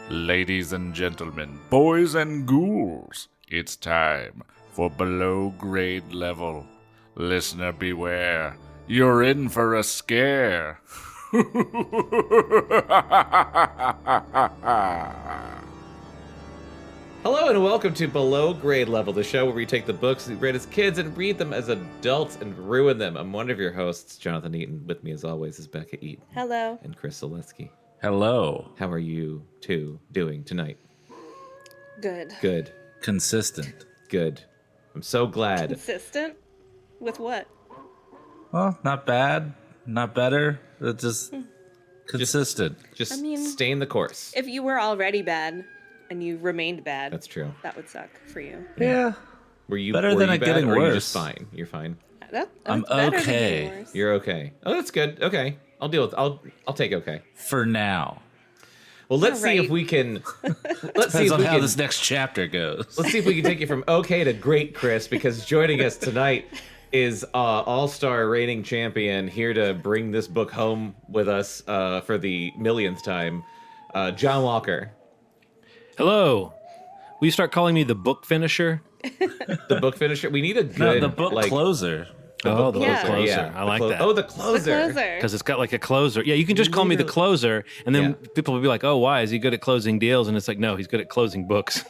Ladies and gentlemen, boys and ghouls, it's time for Below Grade Level. Listener beware, you're in for a scare. Hello and welcome to Below Grade Level, the show where we take the books we read as kids and read them as adults and ruin them. I'm one of your hosts, Jonathan Eaton. With me as always is Bekah Eaton. Hello. And Kris Zaleski. Hello. How are you two doing tonight? Good. Good. Consistent. Good. I'm so glad. Consistent? With what? Well, not bad, not better. It's just consistent. Just I mean, staying the course. If you were already bad and you remained bad, That's true. that would suck for you. Yeah. Were you Better were than you it bad, getting or are you worse. just fine? You're fine. I'm That's better than okay. getting worse. You're okay. Oh, that's good. Okay. I'll deal with I'll take okay. For now. Well, let's see if Alright. we can let's see Depends if on we how can this next chapter goes. Let's see if we can take you from okay to great, Kris, because joining us tonight is all-star reigning champion here to bring this book home with us for the millionth time, John Walker. Hello. Will you start calling me the book finisher? The book finisher. We need a good No, the book like, closer. Oh, the Yeah. book closer. Yeah, I like that. Oh, the The closer. closer. Because it's got like a closer. Yeah, you can just call me the closer, and then people will be like, oh, why? Is he good at closing deals? And it's like, no, he's good at closing books.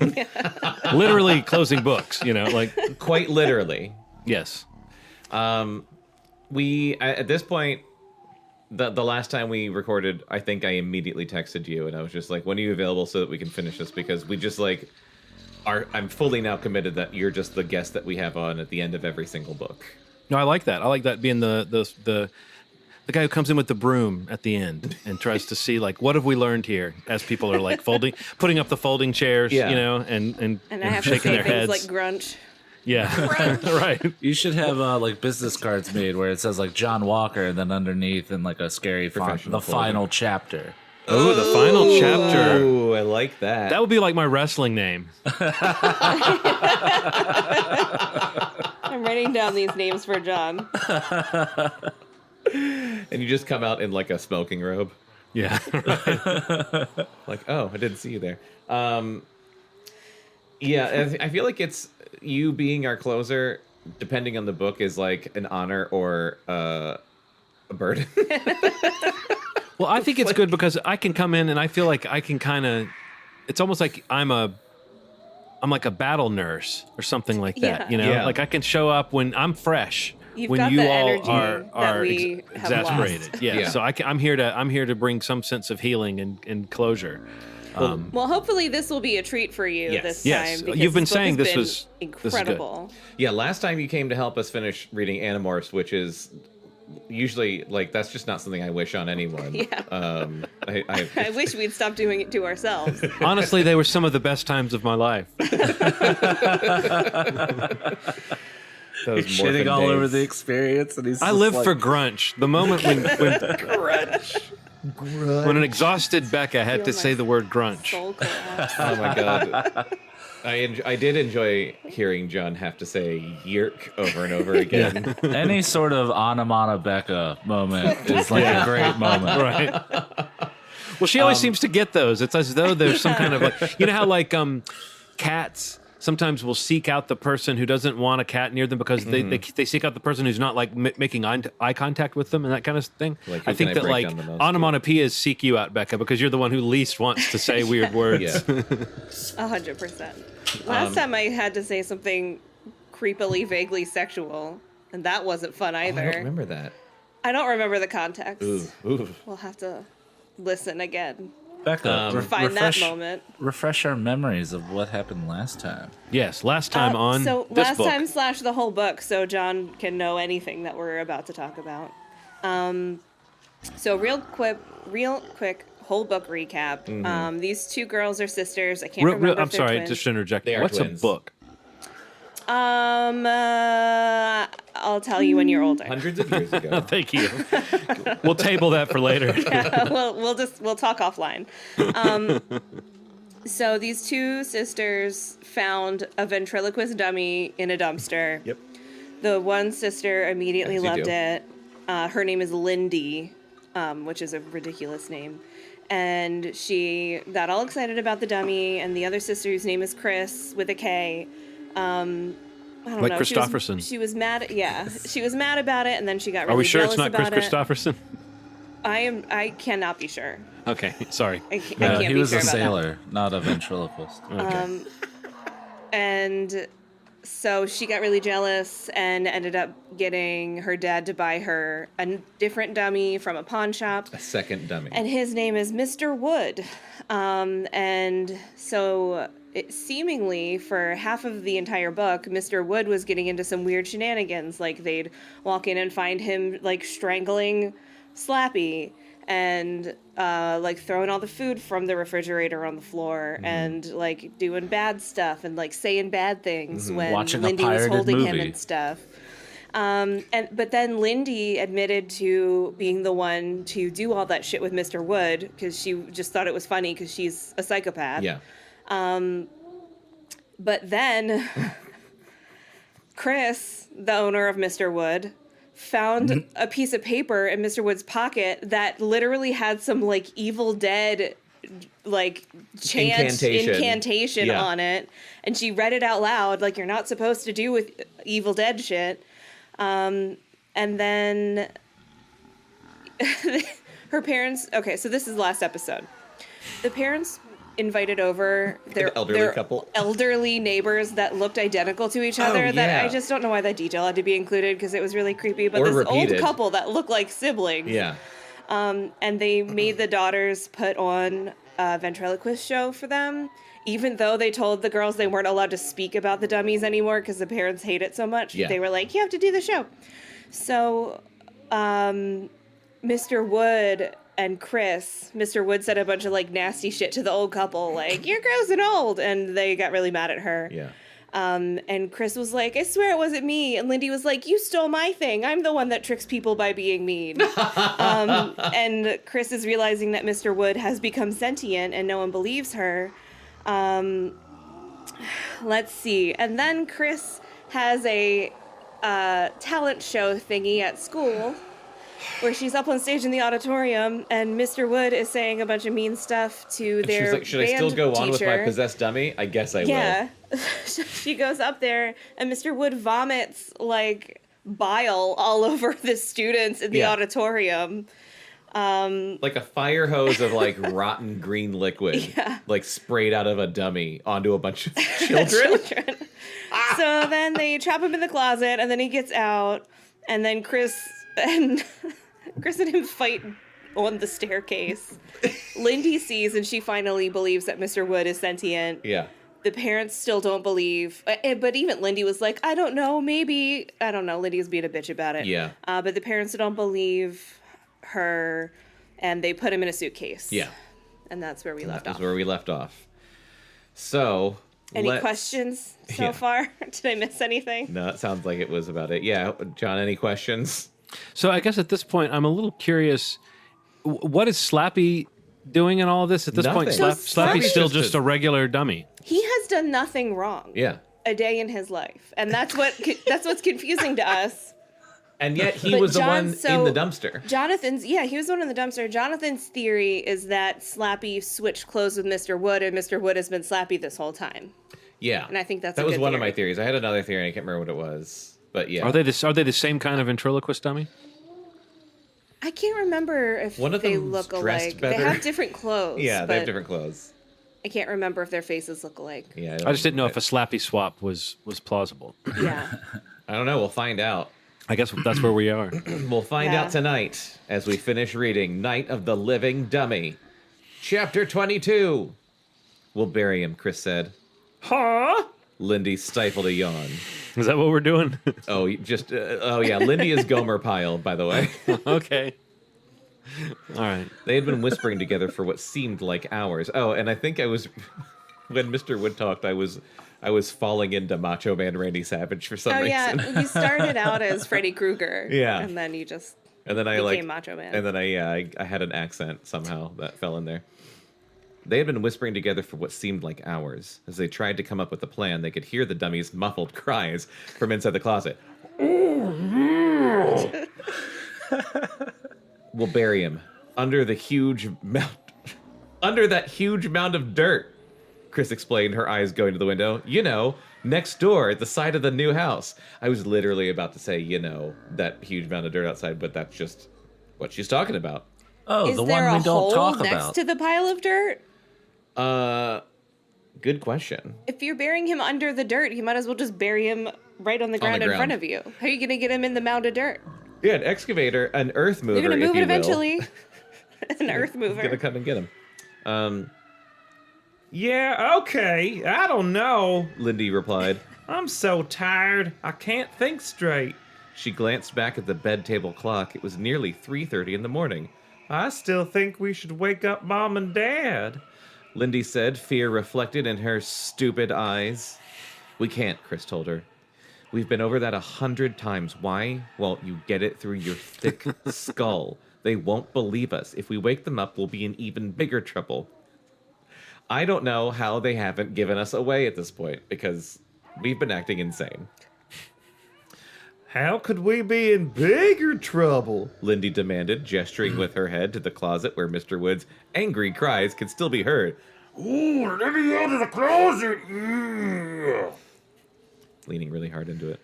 Literally closing books, like, Quite literally. yes. We at this point, the last time we recorded, I think I immediately texted you, and I was just like, "When are you available so that we can finish this?" Because we just like are. I'm fully now committed that you're just the guest that we have on at the end of every single book. No, I like that. I like that being the guy who comes in with the broom at the end and tries to see, like, what have we learned here as people are, like, putting up the folding chairs, Yeah. and And I have to shaking say their things heads. like grunch. Yeah, right. You should have like business cards made where it says like John Walker and then underneath in like a scary font, Professional the final chapter. Oh, the final chapter. Ooh, I like that. That would be like my wrestling name. I'm writing down these names for John. And you just come out in like a smoking robe. Yeah. Like, oh, I didn't see you there. Yeah, I feel like it's you being our closer, depending on the book, is like an honor or a burden. Well, I think it's good because I can come in and I feel like I can kind of. It's almost like I'm like a battle nurse or something like that. Yeah. Yeah. Like I can show up when I'm fresh. You've when got you the all energy that are we have exasperated. lost. Yeah. Yeah. So I'm here to bring some sense of healing and closure. Well, hopefully this will be a treat for you Yes. this Yes. time. because You've been this book saying has this been was- this is good. incredible. Yeah, last time you came to help us finish reading Animorphs, which is usually like that's just not something I wish on anyone. Yeah. I I wish we'd stop doing it to ourselves. Honestly, they were some of the best times of my life. those He's shitting morphin all over days. the experience, and he's. I just live like, for grunch. The moment when an exhausted Bekah had Feel to my say the word grunch. Soul collapse. Oh my god. I did enjoy hearing John have to say "yerk" over and over again. any sort of onomatopoeia moment is like a great moment. Right. Well, she always seems to get those. It's as though there's some kind of like, you know how like cats sometimes will seek out the person who doesn't want a cat near them because they seek out the person who's not like making eye contact with them and that kind of thing. Like, who I think can I that break like down the most onomatopoeias seek you out, Bekah, because you're the one who least wants to say weird words. Yeah. 100%. Last time I had to say something creepily, vaguely sexual, and that wasn't fun I either. don't remember that. I don't remember the context. Ooh. We'll have to listen again. Bekah, Find that moment. refresh our memories of what happened last time. Yes, last time on So this last book. time / the whole book, so John can know anything that we're about to talk about. So real quick, whole book recap. These two girls are sisters. I can't remember. I'm if they're sorry, twins. just to interject. They are What's twins. a book? I'll tell you when you're older. Hundreds of years ago. Thank you. We'll table that for later. we'll talk offline. So these two sisters found a ventriloquist dummy in a dumpster. Yep. The one sister immediately As you loved do. it. Her name is Lindy, which is a ridiculous name. and she got all excited about the dummy, and the other sister, whose name is Kris with a K, I don't Like know. Christopherson. She was mad. Yeah, she was mad about it, and then she got really Are we sure jealous it's not Chris about it. Christopherson? I cannot be sure. Okay, sorry. I can't he be was sure a about sailor, not a ventriloquist. Okay. And so she got really jealous and ended up getting her dad to buy her a different dummy from a pawn shop. A second dummy. And his name is Mr. Wood. And so seemingly for half of the entire book, Mr. Wood was getting into some weird shenanigans. Like they'd walk in and find him like strangling Slappy and like throwing all the food from the refrigerator on the floor and like doing bad stuff and like saying bad things when Watching a Lindy was pirated holding him movie. and stuff. But then Lindy admitted to being the one to do all that shit with Mr. Wood because she just thought it was funny because she's a psychopath. Yeah. But then Kris, the owner of Mr. Wood, found a piece of paper in Mr. Wood's pocket that literally had some like Evil Dead like incantation Yeah. on it, and she read it out loud like you're not supposed to do with Evil Dead shit. And then her parents, okay, so this is the last episode. The parents invited over their elderly neighbors that looked identical to each other. That I just don't know why that detail had to be included because it was really creepy. But Or this repeated. old couple that looked like siblings. Yeah. And they made the daughters put on a ventriloquist show for them, even though they told the girls they weren't allowed to speak about the dummies anymore because the parents hate it so much. Yeah. They were like, you have to do the show. So Mr. Wood and Kris, Mr. Wood said a bunch of like nasty shit to the old couple, like, you're gross and old. And they got really mad at her. Yeah. And Kris was like, I swear it wasn't me. And Lindy was like, you stole my thing. I'm the one that tricks people by being mean. And Kris is realizing that Mr. Wood has become sentient and no one believes her. Let's see. And then Kris has a talent show thingy at school where she's up on stage in the auditorium and Mr. Wood is saying a bunch of mean stuff to And their she was like, should I still band go on with my teacher." possessed dummy? I guess I Yeah. She goes up there and Mr. Wood vomits like bile all over the students in the Yeah. auditorium. will. Like a fire hose of like rotten green liquid, like sprayed out of a dummy onto a bunch of children. So then they trap him in the closet and then he gets out and then Kris and him fight on the staircase. Lindy sees and she finally believes that Mr. Wood is sentient. Yeah. The parents still don't believe, but even Lindy was like, I don't know, maybe. I don't know. Lindy was being a bitch about it. Yeah. But the parents don't believe her, and they put him in a suitcase. Yeah. And that's where we left That's off. where we left off. So, Any questions so Yeah. far? Did I miss anything? No, it sounds like it was about it. Yeah, John, any questions? So I guess at this point, I'm a little curious. What is Slappy doing in all of this? At this point, Nothing. Slappy's still just just a regular dummy. He has done nothing wrong. Yeah. A day in his life, and that's what's confusing to us. And yet he But was the John- one in so- the dumpster. He was the one in the dumpster. Jonathan's theory is that Slappy switched clothes with Mr. Wood, and Mr. Wood has been Slappy this whole time. Yeah. And I think that's that a was good one of theory. my theories. I had another theory, and I can't remember what it was. But yeah. Are they the same kind of ventriloquist dummy? I can't remember if One of they them's look dressed alike. better. They have different clothes. Yeah, they have but different clothes. I can't remember if their faces look alike. Yeah. I just didn't know if a Slappy swap was plausible. Yeah. I don't know. We'll find out. I guess that's where we are. We'll find Yeah. out tonight as we finish reading Night of the Living Dummy. Chapter 22. We'll bury him, Kris said. Huh? Lindy stifled a yawn. Is that what we're doing? Oh, yeah. Lindy is Gomer Pyle, by the way. Okay. All right. They had been whispering together for what seemed like hours. Oh, and I think I was, when Mr. Wood talked, I was falling into Macho Man Randy Savage for some Oh reason. yeah, you started out as Freddy Krueger. Yeah. And then you just And then I became Macho Man. And then I had an accent somehow that fell in there. They had been whispering together for what seemed like hours. As they tried to come up with a plan, they could hear the dummy's muffled cries from inside the closet. We'll bury him under the huge Under that huge mound of dirt, Kris explained, her eyes going to the window. Next door at the side of the new house. I was literally about to say, that huge mound of dirt outside, but that's just what she's talking about. Oh, Is the there one a we don't hole talk next about. to the pile of dirt? Good question. If you're burying him under the dirt, you might as well just bury him right on the ground in front of you. How are you going to get him in the mound of dirt? Yeah, an excavator, an earth mover. You're going to move if it you will. eventually. An earth mover. Gonna come and get him. Yeah, okay. I don't know, Lindy replied. I'm so tired. I can't think straight. She glanced back at the bed table clock. It was nearly 3:30 in the morning. I still think we should wake up Mom and Dad, Lindy said, fear reflected in her stupid eyes. We can't, Kris told her. We've been over that 100 times. Why? Well, you get it through your thick skull. They won't believe us. If we wake them up, we'll be in even bigger trouble. I don't know how they haven't given us away at this point, because we've been acting insane. How could we be in bigger trouble? Lindy demanded, gesturing with her head to the closet where Mr. Wood's angry cries could still be heard. Ooh, let me out of the closet! Yeah. Leaning really hard into it.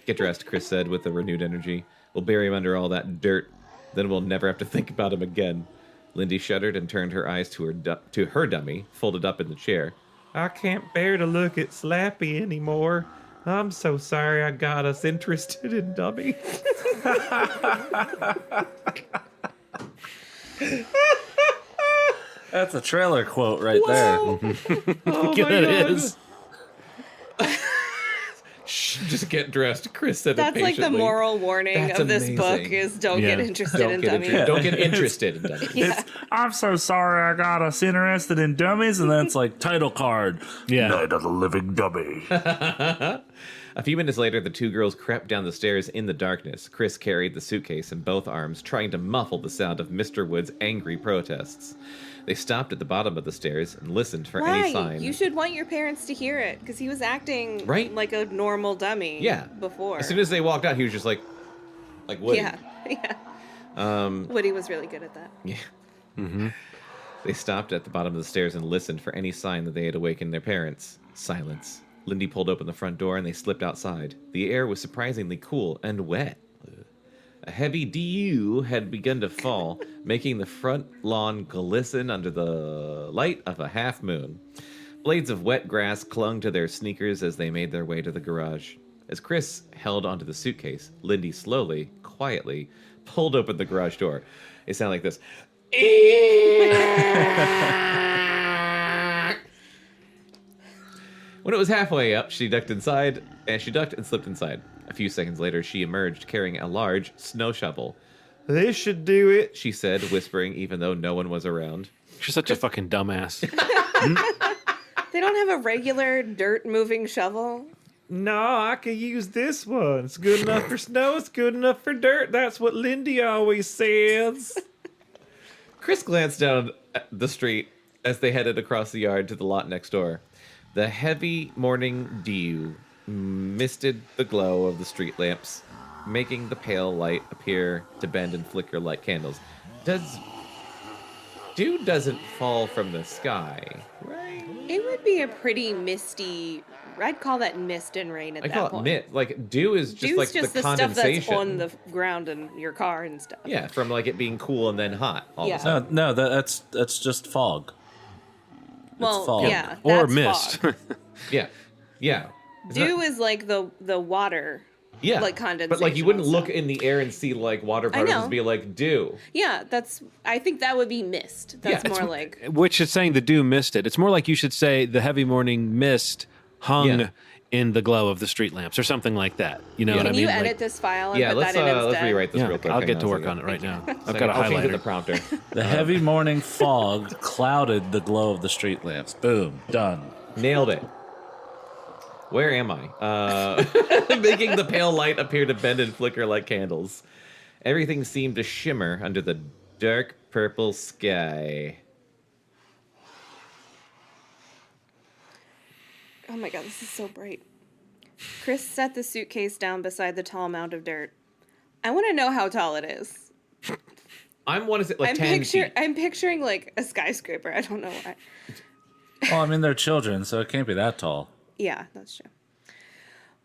Get dressed, Kris said with a renewed energy. We'll bury him under all that dirt. Then we'll never have to think about him again. Lindy shuddered and turned her eyes to her dummy, folded up in the chair. I can't bear to look at Slappy anymore. I'm so sorry I got us interested in dummy. That's a trailer quote right there. Oh Yeah, my that God. is. Shh, just get dressed, Kris said That's like the impatiently. moral warning That's of this book amazing. is don't Yeah. get interested in dummies. Don't get interested in dummies. Yeah. I'm so sorry I got us interested in dummies, and then it's like title card. Yeah. Night of the living dummy. A few minutes later, the two girls crept down the stairs in the darkness. Kris carried the suitcase in both arms, trying to muffle the sound of Mr. Wood's angry protests. They stopped at the bottom of the stairs and listened for any Why? sign. You should want your parents to hear it, because he was acting Right? like a normal dummy before. As soon as they walked out, he was just like Woody. Yeah. Woody was really good at that. Yeah. They stopped at the bottom of the stairs and listened for any sign that they had awakened their parents. Silence. Lindy pulled open the front door and they slipped outside. The air was surprisingly cool and wet. A heavy dew had begun to fall, making the front lawn glisten under the light of a half moon. Blades of wet grass clung to their sneakers as they made their way to the garage. As Kris held onto the suitcase, Lindy slowly, quietly, pulled open the garage door. It sounded like this. When it was halfway up, she ducked and slipped inside. A few seconds later, she emerged carrying a large snow shovel. This should do it, she said, whispering even though no one was around. She's such a fucking dumbass. They don't have a regular dirt-moving shovel. No, I could use this one. It's good enough for snow, it's good enough for dirt. That's what Lindy always says. Kris glanced down the street as they headed across the yard to the lot next door. The heavy morning dew misted the glow of the street lamps, making the pale light appear to bend and flicker like candles. Dew doesn't fall from the sky, right? It would be a pretty misty. I'd call that mist and rain at I that call point. it mist. Like dew is just Dew's like just the the stuff condensation. that's on the ground in your car and stuff. Yeah, from like it being cool and then hot. All Yeah. of a sudden. No, that's just fog. Well, fog. yeah, Or that's mist. fog. Yeah, yeah. Dew is like the water. Yeah, like condensation but like you wouldn't and look stuff. in the air and see like water I particles know. be like dew. Yeah, I think that would be mist. That's Yeah, more like. Which is saying the dew missed it. It's more like you should say the heavy morning mist hung Yeah. in the glow of the street lamps or something like that. You know what I Can mean? you Like- edit this file and Yeah, put let's that in instead? let's rewrite this yeah, real quick. I'll Hang get to a work second. on it right now. I've Second, got a I'll change highlighter. the prompter. The heavy morning fog clouded the glow of the street lamps. Boom, done. Nailed it. Where am I? Making the pale light appear to bend and flicker like candles. Everything seemed to shimmer under the dark purple sky. Oh my god, this is so bright. Kris set the suitcase down beside the tall mound of dirt. I want to know how tall it is. I'm what is it, like 10 feet? I'm picturing like a skyscraper. I don't know why. Well, I mean, they're children, so it can't be that tall. Yeah, that's true.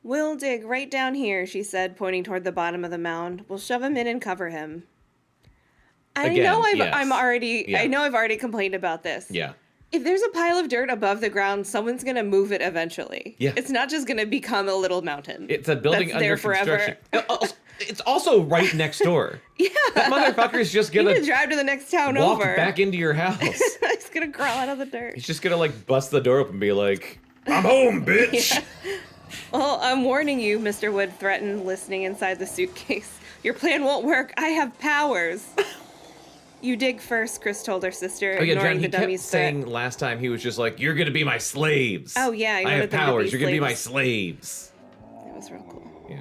We'll dig right down here, she said, pointing toward the bottom of the mound. We'll shove him in and cover him. I know I've already complained about this. Yeah. If there's a pile of dirt above the ground, someone's going to move it eventually. Yeah. It's not just going to become a little mountain. It's a building that's under there construction. forever. It's also right next door. Yeah. That motherfucker's just He's gonna going to drive to the next town walk over. back into your house. He's going to crawl out of the dirt. He's just gonna like bust the door open and be like, "I'm home, bitch." Yeah. Well, I'm warning you, Mr. Wood threatened, listening inside the suitcase. Your plan won't work. I have powers. You dig first, Kris told her sister, Oh yeah, ignoring John, he the dummy's kept threat. saying last time he was just like, "You're gonna be my slaves." Oh yeah, I have powers. You're gonna be my slaves. That was real cool. Yeah.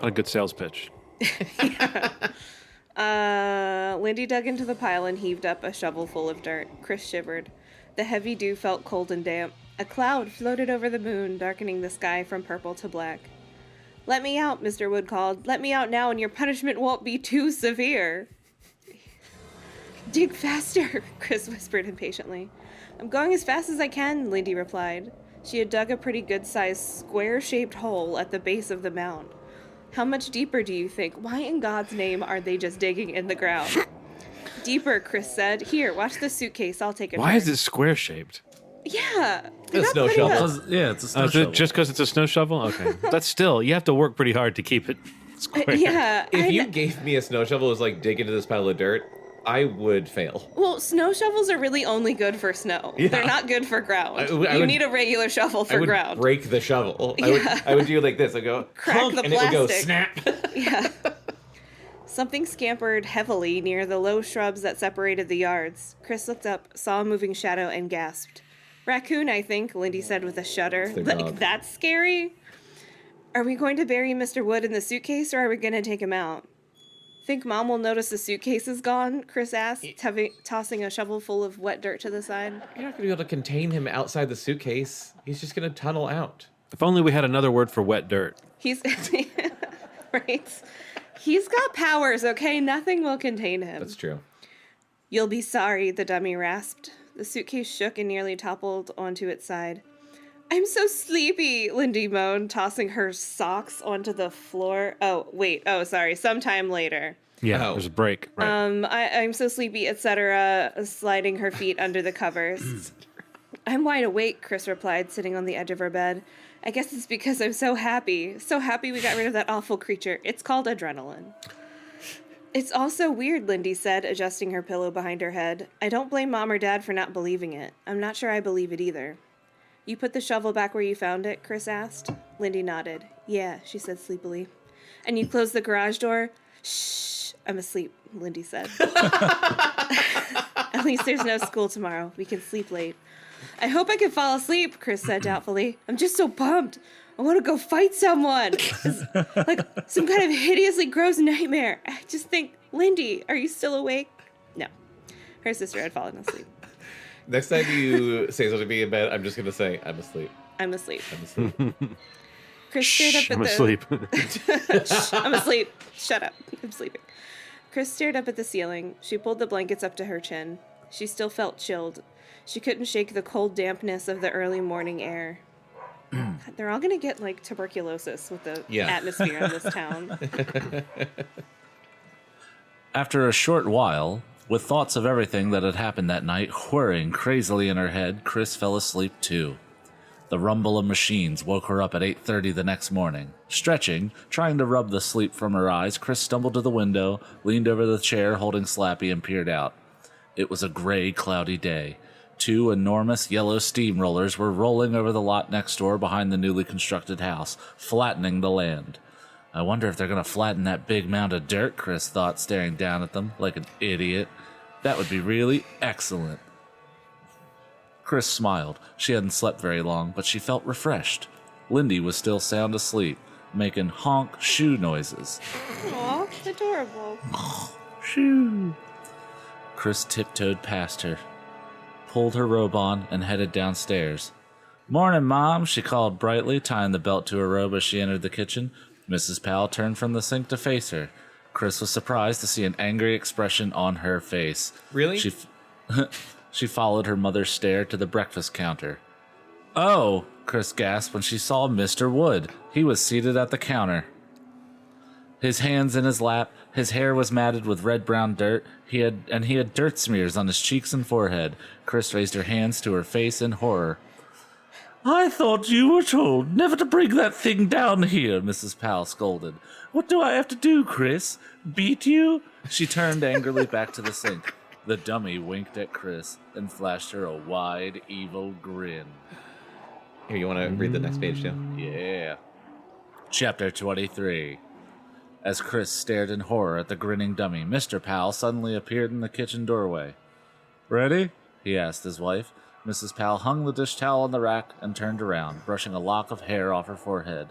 What a good sales pitch. Lindy dug into the pile and heaved up a shovel full of dirt. Kris shivered. The heavy dew felt cold and damp. A cloud floated over the moon, darkening the sky from purple to black. Let me out, Mr. Wood called. Let me out now and your punishment won't be too severe. Dig faster, Kris whispered impatiently. I'm going as fast as I can, Lindy replied. She had dug a pretty good-sized square-shaped hole at the base of the mound. How much deeper do you think? Why in God's name are they just digging in the ground? Deeper, Kris said. Here, watch the suitcase. I'll take it. Why is it square shaped? Yeah. A snow shovel. It's a snow shovel. Just because it's a snow shovel? Okay. That's still, you have to work pretty hard to keep it square. Yeah. If you gave me a snow shovel, it was like dig into this pile of dirt, I would fail. Well, snow shovels are really only good for snow. Yeah. They're not good for ground. I You would- need a regular shovel for I would ground. break the shovel. Yeah. I would do like this. I go Crack clunk, the and it would go plastic. snap. Yeah. Something scampered heavily near the low shrubs that separated the yards. Kris looked up, saw a moving shadow, and gasped. Raccoon, I think, Lindy said with a shudder. their Like, dog. that's scary? Are we going to bury Mr. Wood in the suitcase, or are we going to take him out? Think Mom will notice the suitcase is gone? Kris asked, tossing a shovel full of wet dirt to the side. You're not gonna be able to contain him outside the suitcase. He's just gonna tunnel out. If only we had another word for wet dirt. He's... right? He's got powers, okay? Nothing will contain him. That's true. You'll be sorry, the dummy rasped. The suitcase shook and nearly toppled onto its side. I'm so sleepy, Lindy moaned, tossing her socks onto the floor. Sorry, sometime later. Yeah, Oh. there's a break. Right. I'm so sleepy, etc., sliding her feet under the covers. I'm wide awake, Kris replied, sitting on the edge of her bed. I guess it's because I'm so happy. So happy we got rid of that awful creature. It's called adrenaline. It's all so weird, Lindy said, adjusting her pillow behind her head. I don't blame Mom or Dad for not believing it. I'm not sure I believe it either. You put the shovel back where you found it? Kris asked. Lindy nodded. Yeah, she said sleepily. And you closed the garage door? Shh, I'm asleep, Lindy said. At least there's no school tomorrow. We can sleep late. I hope I can fall asleep, Kris said doubtfully. I'm just so pumped. I want to go fight someone. It's like some kind of hideously gross nightmare. I just think, Lindy, are you still awake? No. Her sister had fallen asleep. Next time you say something to me in bed, I'm just gonna say, I'm asleep. I'm asleep. I'm asleep. Kris stared up at I'm the... asleep. Shh, I'm asleep. Shut up. I'm sleeping. Kris stared up at the ceiling. She pulled the blankets up to her chin. She still felt chilled. She couldn't shake the cold dampness of the early morning air. God, they're all going to get, like, tuberculosis with the atmosphere in this town. After a short while, with thoughts of everything that had happened that night whirring crazily in her head, Kris fell asleep too. The rumble of machines woke her up at 8:30 the next morning. Stretching, trying to rub the sleep from her eyes, Kris stumbled to the window, leaned over the chair holding Slappy, and peered out. It was a gray, cloudy day. 2 enormous yellow steamrollers were rolling over the lot next door behind the newly constructed house, flattening the land. I wonder if they're going to flatten that big mound of dirt, Kris thought, staring down at them like an idiot. That would be really excellent. Kris smiled. She hadn't slept very long, but she felt refreshed. Lindy was still sound asleep, making honk shoe noises. Aw, adorable. Shoo! Kris tiptoed past her, pulled her robe on, and headed downstairs. Morning, Mom, she called brightly, tying the belt to her robe as she entered the kitchen. Mrs. Powell turned from the sink to face her. Kris was surprised to see an angry expression on her face. Really? She followed her mother's stare to the breakfast counter. Oh, Kris gasped when she saw Mr. Wood. He was seated at the counter. His hands in his lap, his hair was matted with red-brown dirt, he had dirt smears on his cheeks and forehead. Kris raised her hands to her face in horror. I thought you were told never to bring that thing down here, Mrs. Powell scolded. What do I have to do, Kris? Beat you? She turned angrily back to the sink. The dummy winked at Kris and flashed her a wide, evil grin. Here, you want to read the next page, too? Yeah. Chapter 23. As Kris stared in horror at the grinning dummy, Mr. Powell suddenly appeared in the kitchen doorway. Ready? He asked his wife. Mrs. Powell hung the dish towel on the rack and turned around, brushing a lock of hair off her forehead.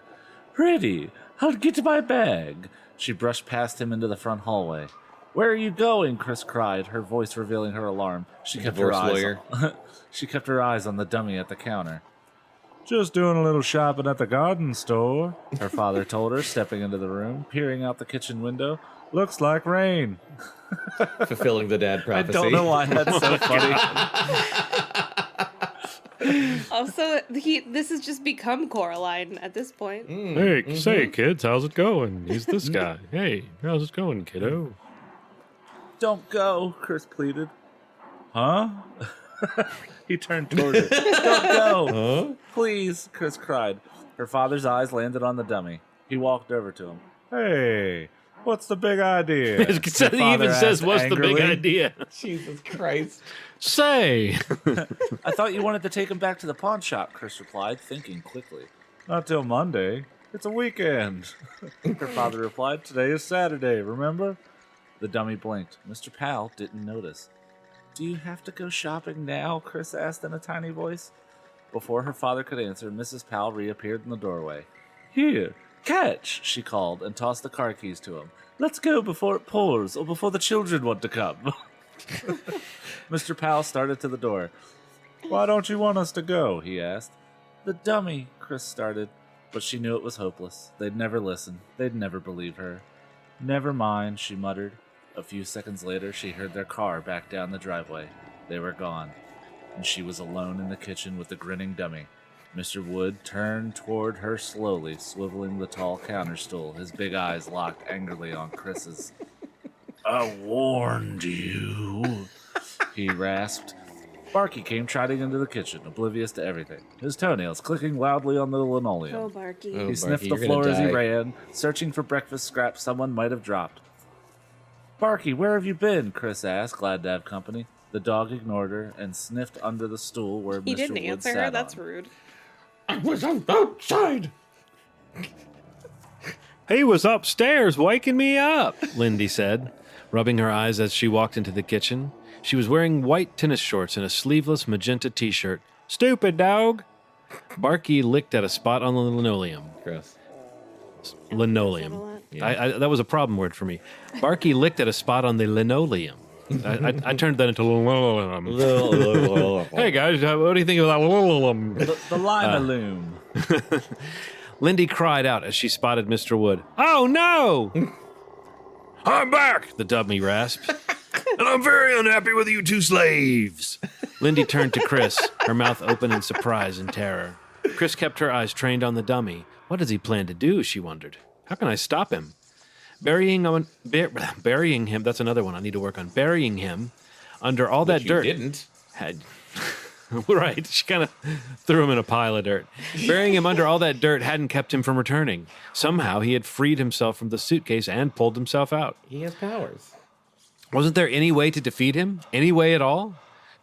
Ready? I'll get my bag. She brushed past him into the front hallway. Where are you going? Kris cried, her voice revealing her alarm. She kept her eyes on the dummy at the counter. Just doing a little shopping at the garden store, her father told her, stepping into the room, peering out the kitchen window. Looks like rain. Fulfilling the dad prophecy. I don't know why that's so funny. Also, this has just become Coraline at this point. Hey, say, kids, how's it going? He's this guy. Hey, how's it going, kiddo? Don't go, Kris pleaded. Huh? He turned toward her. Don't go. Huh? Please, Kris cried. Her father's eyes landed on the dummy. He walked over to him. Hey, what's the big idea? He even says, what's angrily. the big idea? Jesus Christ. Say. I thought you wanted to take him back to the pawn shop, Kris replied, thinking quickly. Not till Monday. It's a weekend. Her father replied, Today is Saturday, remember? The dummy blinked. Mr. Powell didn't notice. Do you have to go shopping now? Kris asked in a tiny voice. Before her father could answer, Mrs. Powell reappeared in the doorway. Here, catch, she called and tossed the car keys to him. Let's go before it pours or before the children want to come. Mr. Powell started to the door. Why don't you want us to go? He asked. The dummy, Kris started, but she knew it was hopeless. They'd never listen. They'd never believe her. Never mind, she muttered. A few seconds later, she heard their car back down the driveway. They were gone, and she was alone in the kitchen with the grinning dummy. Mr. Wood turned toward her slowly, swiveling the tall counter stool, his big eyes locked angrily on Kris's. I warned you, he rasped. Barky came trotting into the kitchen, oblivious to everything, his toenails clicking loudly on the linoleum. Oh, Barky. He sniffed the floor as he ran, searching for breakfast scraps someone might have dropped. Barky, where have you been? Kris asked, glad to have company. The dog ignored her and sniffed under the stool where He Mr. didn't Wood answer sat her. That's on. rude. I was outside. He was upstairs waking me up, Lindy said, rubbing her eyes as she walked into the kitchen. She was wearing white tennis shorts and a sleeveless magenta t-shirt. Stupid dog. Barky licked at a spot on the linoleum. Gross. Linoleum. That was a problem word for me. Barky licked at a spot on the linoleum. I turned that into linoleum. Hey guys, what do you think of that linoleum? The linoleum. Lindy cried out as she spotted Mr. Wood. Oh no! I'm back, the dummy rasped. And I'm very unhappy with you two slaves. Lindy turned to Kris, her mouth open in surprise and terror. Kris kept her eyes trained on the dummy. What does he plan to do, she wondered. How can I stop him? Burying him, that's another one I need to work on. Burying him under all that dirt. Didn't. Right, she kind of threw him in a pile of dirt. Burying him under all that dirt hadn't kept him from returning. Somehow he had freed himself from the suitcase and pulled himself out. He has powers. Wasn't there any way to defeat him? Any way at all?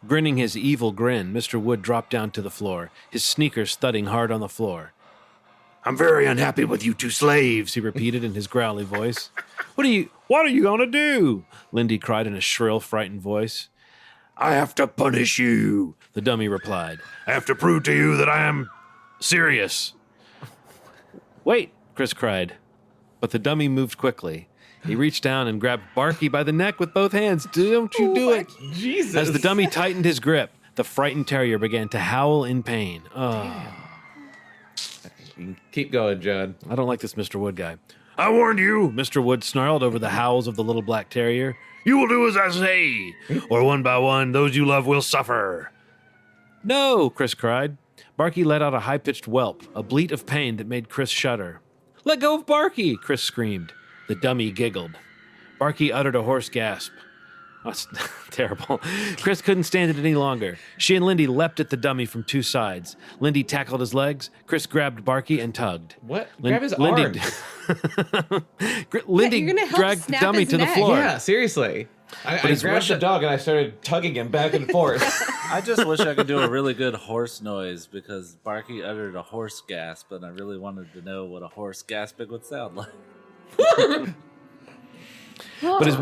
Grinning his evil grin, Mr. Wood dropped down to the floor, his sneakers thudding hard on the floor. I'm very unhappy with you two slaves, he repeated in his growly voice. What are you going to do? Lindy cried in a shrill, frightened voice. I have to punish you, the dummy replied. I have to prove to you that I am serious. Wait, Kris cried. But the dummy moved quickly. He reached down and grabbed Barky by the neck with both hands. Don't you do it. Jesus. As the dummy tightened his grip, the frightened terrier began to howl in pain. Oh. Keep going, John. I don't like this Mr. Wood guy. I warned you, Mr. Wood snarled over the howls of the little black terrier. You will do as I say, or one by one, those you love will suffer. No, Kris cried. Barky let out a high-pitched whelp, a bleat of pain that made Kris shudder. Let go of Barky, Kris screamed. The dummy giggled. Barky uttered a hoarse gasp. That's terrible. Kris couldn't stand it any longer. She and Lindy leapt at the dummy from two sides. Lindy tackled his legs. Kris grabbed Barky and tugged. What? Grab his Lindy, Lindy you're gonna help dragged the snap dummy his to the neck. floor. Yeah, seriously. I it's grabbed the dog and I started tugging him back and forth. I just wish I could do a really good horse noise because Barky uttered a horse gasp, and I really wanted to know what a horse gasping would sound like. But his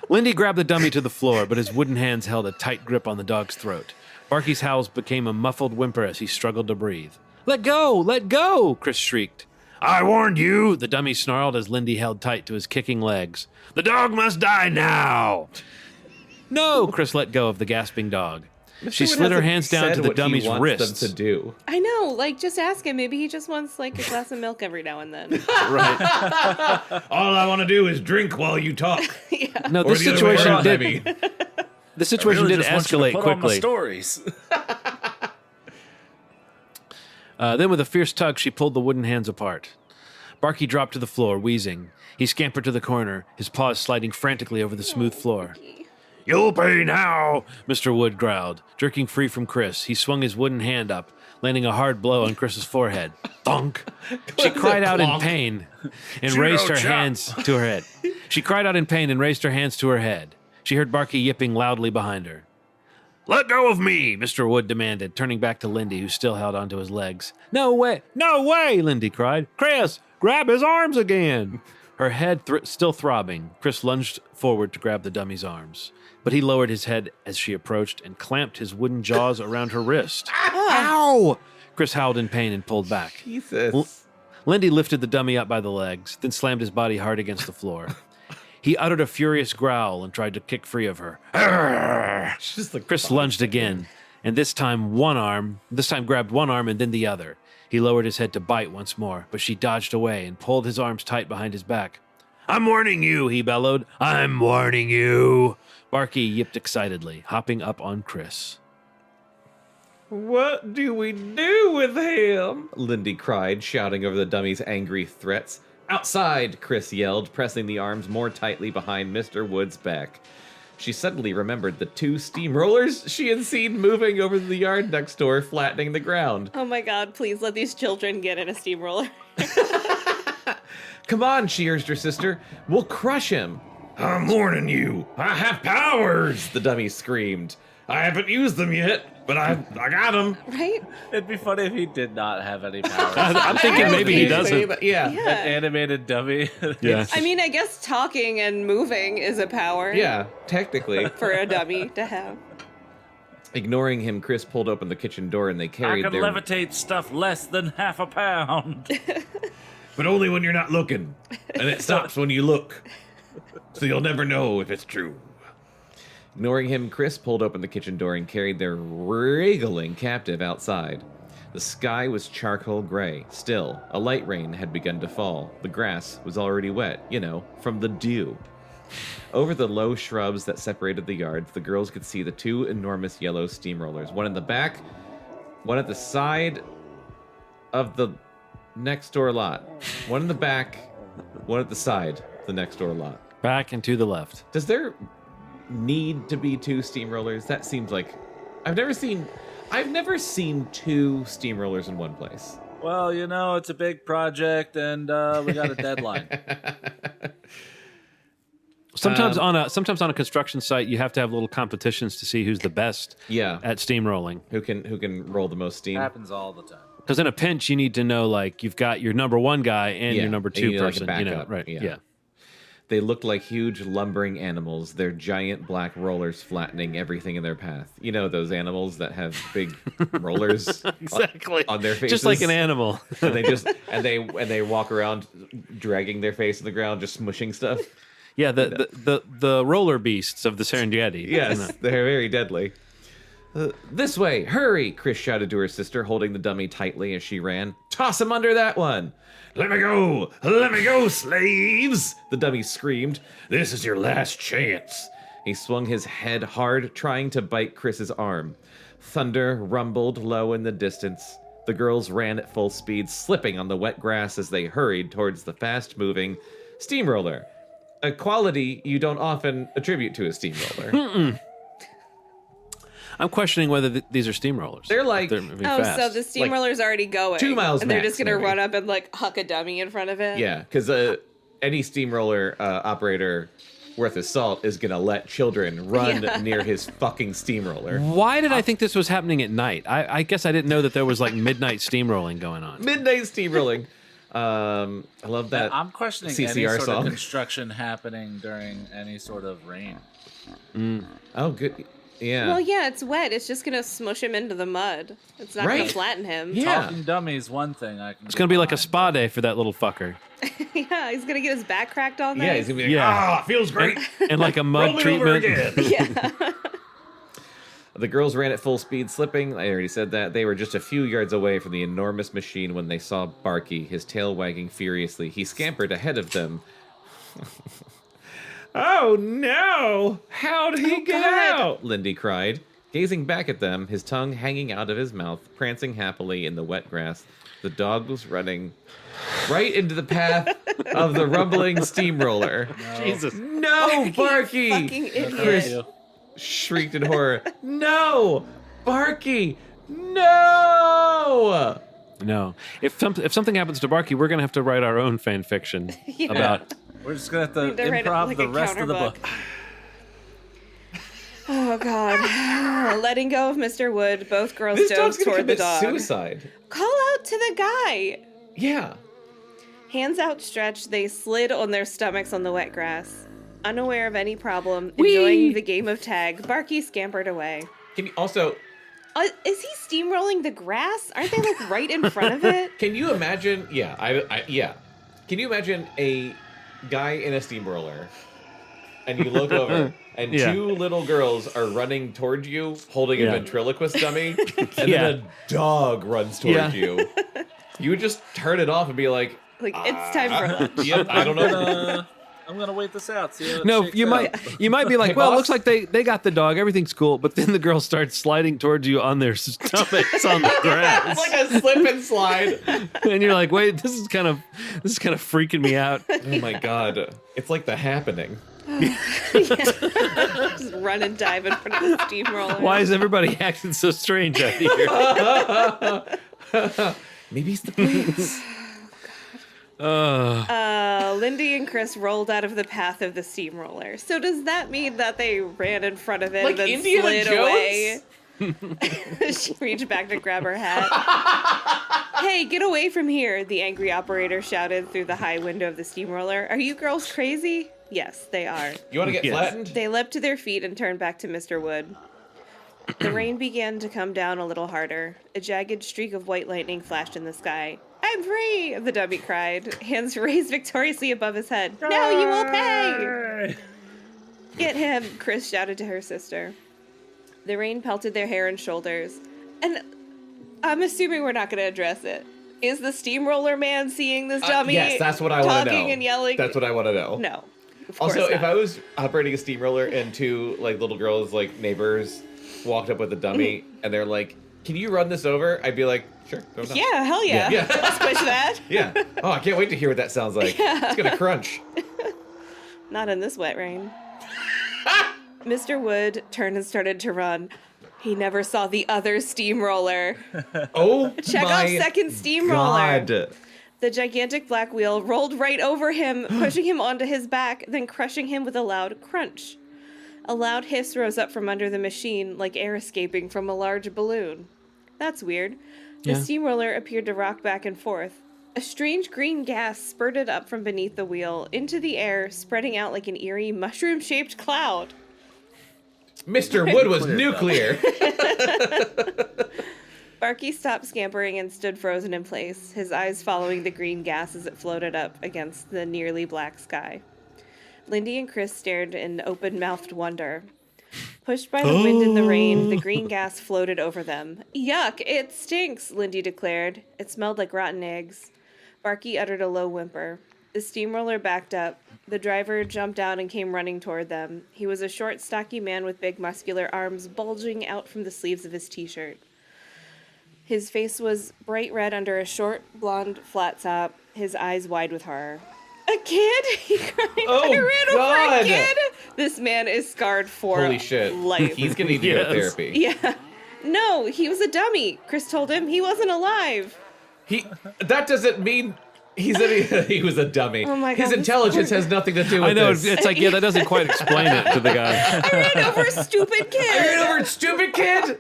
Lindy grabbed the dummy to the floor, but his wooden hands held a tight grip on the dog's throat. Barky's howls became a muffled whimper as he struggled to breathe. Let go! Let go! Kris shrieked. I warned you, the dummy snarled as Lindy held tight to his kicking legs. The dog must die now! No! Kris let go of the gasping dog. She slid her hands down to the dummy's wrists. Them to do. I know, like, just ask him. Maybe he just wants, like, a glass of milk every now and then. Right. All I want to do is drink while you talk. No, Or this the other way situation around, did. I mean. The situation really did just want you to escalate put on my quickly. stories. Then with a fierce tug, she pulled the wooden hands apart. Barky dropped to the floor, wheezing. He scampered to the corner, his paws sliding frantically over the smooth floor. You'll pay now, Mr. Wood growled. Jerking free from Kris, he swung his wooden hand up, landing a hard blow on Chris's forehead. Thunk! She cried out in pain and raised her hands to her head. She cried out in pain and raised her hands to her head. She heard Barky yipping loudly behind her. Let go of me, Mr. Wood demanded, turning back to Lindy, who still held onto his legs. No way! No way! Lindy cried. Kris, grab his arms again! Her head still throbbing, Kris lunged forward to grab the dummy's arms. But he lowered his head as she approached and clamped his wooden jaws around her wrist. Ow! Kris howled in pain and pulled back. Jesus. Lindy lifted the dummy up by the legs, then slammed his body hard against the floor. He uttered a furious growl and tried to kick free of her. Just like Kris lunged again, and this time grabbed one arm and then the other. He lowered his head to bite once more, but she dodged away and pulled his arms tight behind his back. I'm warning you, he bellowed. I'm warning you. Barky yipped excitedly, hopping up on Kris. What do we do with him? Lindy cried, shouting over the dummy's angry threats. Outside, Kris yelled, pressing the arms more tightly behind Mr. Wood's back. She suddenly remembered the two steamrollers she had seen moving over the yard next door, flattening the ground. Oh my god, please let these children get in a steamroller. Come on, she urged her sister. We'll crush him. I'm warning you. I have powers, the dummy screamed. I haven't used them yet, but I got them. Right? It'd be funny if he did not have any powers. I'm thinking maybe he doesn't. Yeah. Yeah. An animated dummy. Yeah. I mean, I guess talking and moving is a power. Yeah, technically. For a dummy to have. Ignoring him, Kris pulled open the kitchen door and they I carried can their... levitate stuff less than half a pound. But only when you're not looking. And it stops when you look. So you'll never know if it's true. Ignoring him, Kris pulled open the kitchen door and carried their wriggling captive outside. The sky was charcoal gray. Still, a light rain had begun to fall. The grass was already wet, from the dew. Over the low shrubs that separated the yards, the girls could see the two enormous yellow steamrollers. One in the back, one at the side of the next door lot. One in the back, one at the side of the next door lot. Back and to the left. Does there need to be two steamrollers? That seems like I've never seen two steamrollers in one place. Well, it's a big project and we got a deadline. Sometimes on a construction site, you have to have little competitions to see who's the best Yeah. at steamrolling. Who can roll the most steam? Happens all the time. Because in a pinch, you need to know, like, you've got your number one guy and Yeah, your number and two you need, like, a person. backup. Right? Yeah. Yeah. They looked like huge lumbering animals, their giant black rollers flattening everything in their path. You know those animals that have big rollers Exactly. on their faces? Just like an animal. And they walk around dragging their face in the ground, just smushing stuff. Yeah, the roller beasts of the Serengeti. Yes, they're very deadly. This way, hurry, Kris shouted to her sister, holding the dummy tightly as she ran. Toss him under that one. Let me go, slaves, the dummy screamed. This is your last chance. He swung his head hard, trying to bite Kris's arm. Thunder rumbled low in the distance. The girls ran at full speed, slipping on the wet grass as they hurried towards the fast-moving steamroller, a quality you don't often attribute to a steamroller. I'm questioning whether these are steamrollers. They're like, moving Oh, fast. so the steamroller's already going. 2 miles and they're max, just gonna maybe. run up and like huck a dummy in front of it. yeah, because any steamroller operator worth his salt is gonna let children run near his fucking steamroller. Why did I think this was happening at night? I guess I didn't know that there was like midnight steamrolling going on. Midnight steamrolling. I love that. I'm questioning CCR any sort song. of construction happening during any sort of rain. Oh, good. Yeah. Well, yeah, it's wet. It's just gonna smush him into the mud. It's not Right. gonna flatten him. Yeah. Talking dummies, one thing I can. It's gonna be like a spa day for that little fucker, Yeah, he's gonna get his back cracked all night. Yeah, he's gonna be like, Yeah. ah, feels great. and like a mud Roll it over treatment. again. The girls ran at full speed, slipping. I already said that. They were just a few yards away from the enormous machine when they saw Barky, his tail wagging furiously. He scampered ahead of them. Oh, no! How'd he get God. out? Lindy cried. Gazing back at them, his tongue hanging out of his mouth, prancing happily in the wet grass, the dog was running right into the path of the rumbling steamroller. Jesus. No, Barky! Fucking idiot. Kris shrieked in horror. No! Barky! No! No. If something happens to Barky, we're gonna have to write our own fan fiction about. We're just gonna have to Need to write improv like the a rest of the counter book. Oh God! Letting go of Mr. Wood, both girls This dove dog's gonna toward the commit dog. suicide. Call out to the guy. Yeah. Hands outstretched, they slid on their stomachs on the wet grass. Unaware of any problem, enjoying the game of tag, Barky scampered away. Can you also... Is he steamrolling the grass? Aren't they like right in front of it? Can you imagine... Yeah, yeah. Can you imagine a guy in a steamroller, and you look over, and Yeah. 2 little girls are running toward you, holding a Yeah. ventriloquist dummy, and Yeah. then a dog runs toward Yeah. you? You would just turn it off and be like, Like it's time for lunch. yep, I don't know. I'm gonna wait this out. See how it No, shakes you out. might be like, Hey, well, it boss? looks like they got the dog, everything's cool, but then the girl starts sliding towards you on their stomachs on the grass, It's like a slip and slide. and you're like, wait, this is kind of freaking me out. Oh my god. It's like The Happening. Just run and dive in front of the steamroller. Why is everybody acting so strange out here? Maybe it's the plates. Lindy and Kris rolled out of the path of the steamroller. So does that mean that they ran in front of it Like and then Indiana slid Jones? away? She reached back to grab her hat. Hey, get away from here, the angry operator shouted through the high window of the steamroller. Are you girls crazy? Yes, they are. You want to get Yes. flattened? They leapt to their feet and turned back to Mr. Wood. The rain began to come down a little harder. A jagged streak of white lightning flashed in the sky. I'm free, the dummy cried, hands raised victoriously above his head. Now you will pay! Get him, Kris shouted to her sister. The rain pelted their hair and shoulders. And I'm assuming we're not going to address it. Is the steamroller man seeing this dummy? Yes, that's what I want to know. Talking and yelling? That's what I want to know. No. Of course Also, if not. I was operating a steamroller and 2 like little girls, like neighbors, walked up with a dummy and they're like, "Can you run this over?" I'd be like, "Sure, go down." Yeah, hell yeah. Yeah. Let's push that. Yeah. Oh, I can't wait to hear what that sounds like. It's gonna crunch. Not in this wet rain. Mr. Wood turned and started to run. He never saw the other steamroller. Oh, Check my out second steamroller. God. The gigantic black wheel rolled right over him, pushing him onto his back, then crushing him with a loud crunch. A loud hiss rose up from under the machine, like air escaping from a large balloon. That's weird. The Yeah. steamroller appeared to rock back and forth. A strange green gas spurted up from beneath the wheel, into the air, spreading out like an eerie mushroom-shaped cloud. Mr. Wood was nuclear. Barky stopped scampering and stood frozen in place, his eyes following the green gas as it floated up against the nearly black sky. Lindy and Kris stared in open-mouthed wonder. Pushed by the wind and the rain, the green gas floated over them. Yuck, it stinks, Lindy declared. It smelled like rotten eggs. Barky uttered a low whimper. The steamroller backed up. The driver jumped out and came running toward them. He was a short, stocky man with big, muscular arms bulging out from the sleeves of his t-shirt. His face was bright red under a short, blonde flat top, his eyes wide with horror. A kid? He cried. Oh, I ran God. over a kid? This man is scarred for Holy shit. life. He's going to need to go to therapy. Yeah. No, he was a dummy. Chris told him he wasn't alive. That doesn't mean he was a dummy. Oh my God, His this intelligence poor- has nothing to do with I know. this. It's like, yeah, that doesn't quite explain it to the guy. I ran over a stupid kid. I ran over a stupid kid?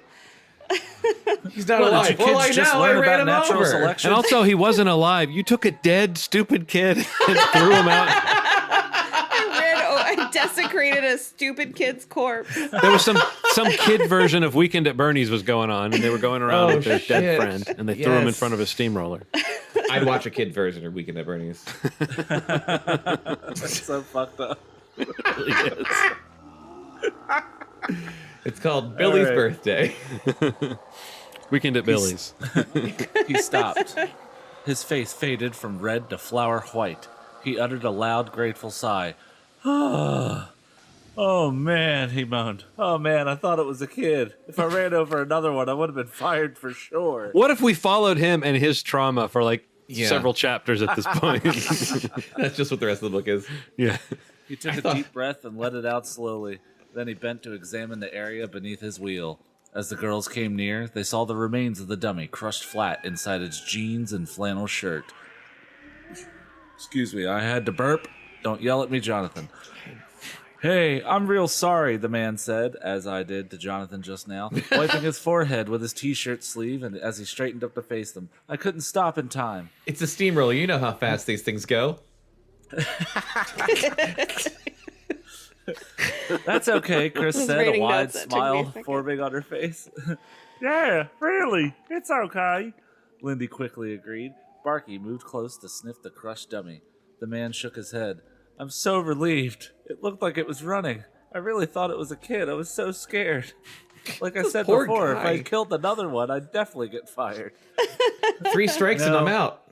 He's not What, alive. did you Well, kids I just know. learn I ran about him natural over. selection? And also, he wasn't alive. You took a dead, stupid kid and threw him out. I desecrated a stupid kid's corpse. There was some kid version of Weekend at Bernie's was going on, and they were going around with their dead shit. friend, and they threw him in Yes. front of a steamroller. I'd watch a kid version of Weekend at Bernie's. That's so fucked up. It really is. It's called Billy's right. Birthday. Weekend at Billy's. He stopped. His face faded from red to flower white. He uttered a loud, grateful sigh. Oh, man, he moaned. Oh, man, I thought it was a kid. If I ran over another one, I would have been fired for sure. What if we followed him and his trauma for like Yeah. several chapters at this point? That's just what the rest of the book is. Yeah. He took a deep breath and let it out slowly. Then he bent to examine the area beneath his wheel. As the girls came near, they saw the remains of the dummy crushed flat inside its jeans and flannel shirt. Excuse me, I had to burp. Don't yell at me, Jonathan. Hey, I'm real sorry, the man said, as I did to Jonathan just now, wiping his forehead with his t-shirt sleeve and as he straightened up to face them. I couldn't stop in time. It's a steamroller. You know how fast these things go. That's okay, Chris Those said, a rating wide notes, that took me a smile second. forming on her face. Yeah, really, it's okay. Lindy quickly agreed. Barky moved close to sniff the crushed dummy. The man shook his head. I'm so relieved. It looked like it was running. I really thought it was a kid. I was so scared. Like I said poor before, if guy. I killed another one, I'd definitely get fired. 3 strikes and No. I'm out.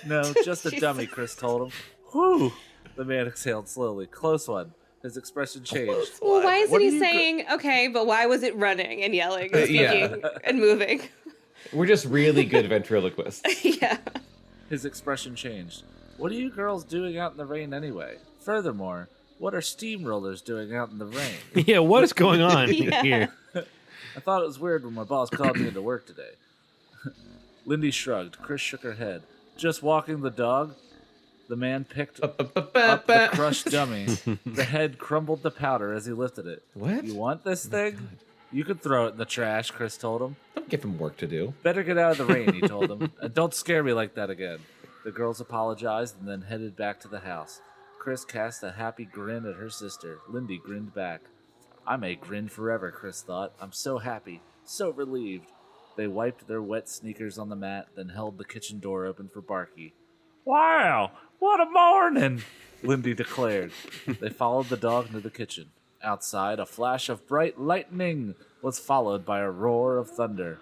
No, just a dummy, Chris told him. Whew. The man exhaled slowly. Close one. His expression changed. Well, why What isn't do he you saying, okay, but why was it running and yelling and Yeah. speaking and moving? We're just really good ventriloquists. Yeah. His expression changed. What are you girls doing out in the rain anyway? Furthermore, what are steamrollers doing out in the rain? Yeah, what is going on Yeah. here? I thought it was weird when my boss called me into work today. Lindy shrugged. Chris shook her head. Just walking the dog? The man picked up the crushed dummy. The head crumbled to powder as he lifted it. What? You want this thing? You can throw it in the trash, Chris told him. Don't give him work to do. Better get out of the rain, he told them. And don't scare me like that again. The girls apologized and then headed back to the house. Chris cast a happy grin at her sister. Lindy grinned back. I may grin forever, Chris thought. I'm so happy, so relieved. They wiped their wet sneakers on the mat, then held the kitchen door open for Barky. Wow, what a morning, Lindy declared. They followed the dog into the kitchen. Outside, a flash of bright lightning was followed by a roar of thunder.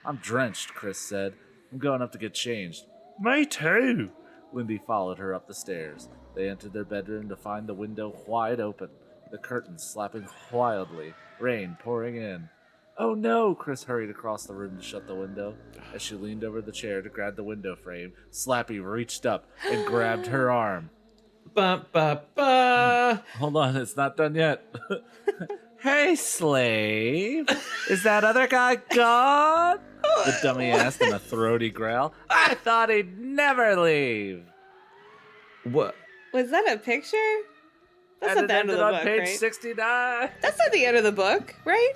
I'm drenched, Chris said. I'm going up to get changed. Me too. Lindy followed her up the stairs. They entered their bedroom to find the window wide open, the curtains slapping wildly, rain pouring in. Oh no! Chris hurried across the room to shut the window. As she leaned over the chair to grab the window frame, Slappy reached up and grabbed her arm. Ba, ba, ba. Hold on, it's not done yet. Hey, slave. Is that other guy gone? The dummy asked in a throaty growl. I thought he'd never leave. What? Was that a picture? That's And not the it end of ended the on book, page right? 69. That's not the end of the book, right?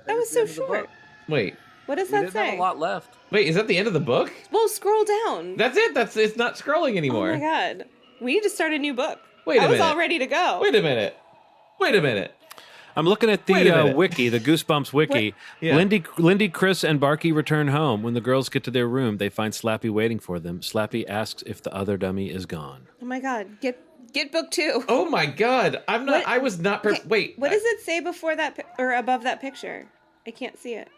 That was so short. Wait. What does We that didn't have say? a lot left. Wait, is that the end of the book? Well, scroll down. That's it. It's not scrolling Oh anymore. my god. We need to start a new book. Wait a I was minute. all ready to go. Wait a minute. Wait a minute. I'm looking at Wait a the minute. wiki, the Goosebumps wiki. Yeah. Lindy, Chris, and Barky return home. When the girls get to their room, they find Slappy waiting for them. Slappy asks if the other dummy is gone. Oh my god. Get Get book 2. Oh my god. I'm not. What- I was not. Okay, Wait. What does it say before that or above that picture? I can't see it.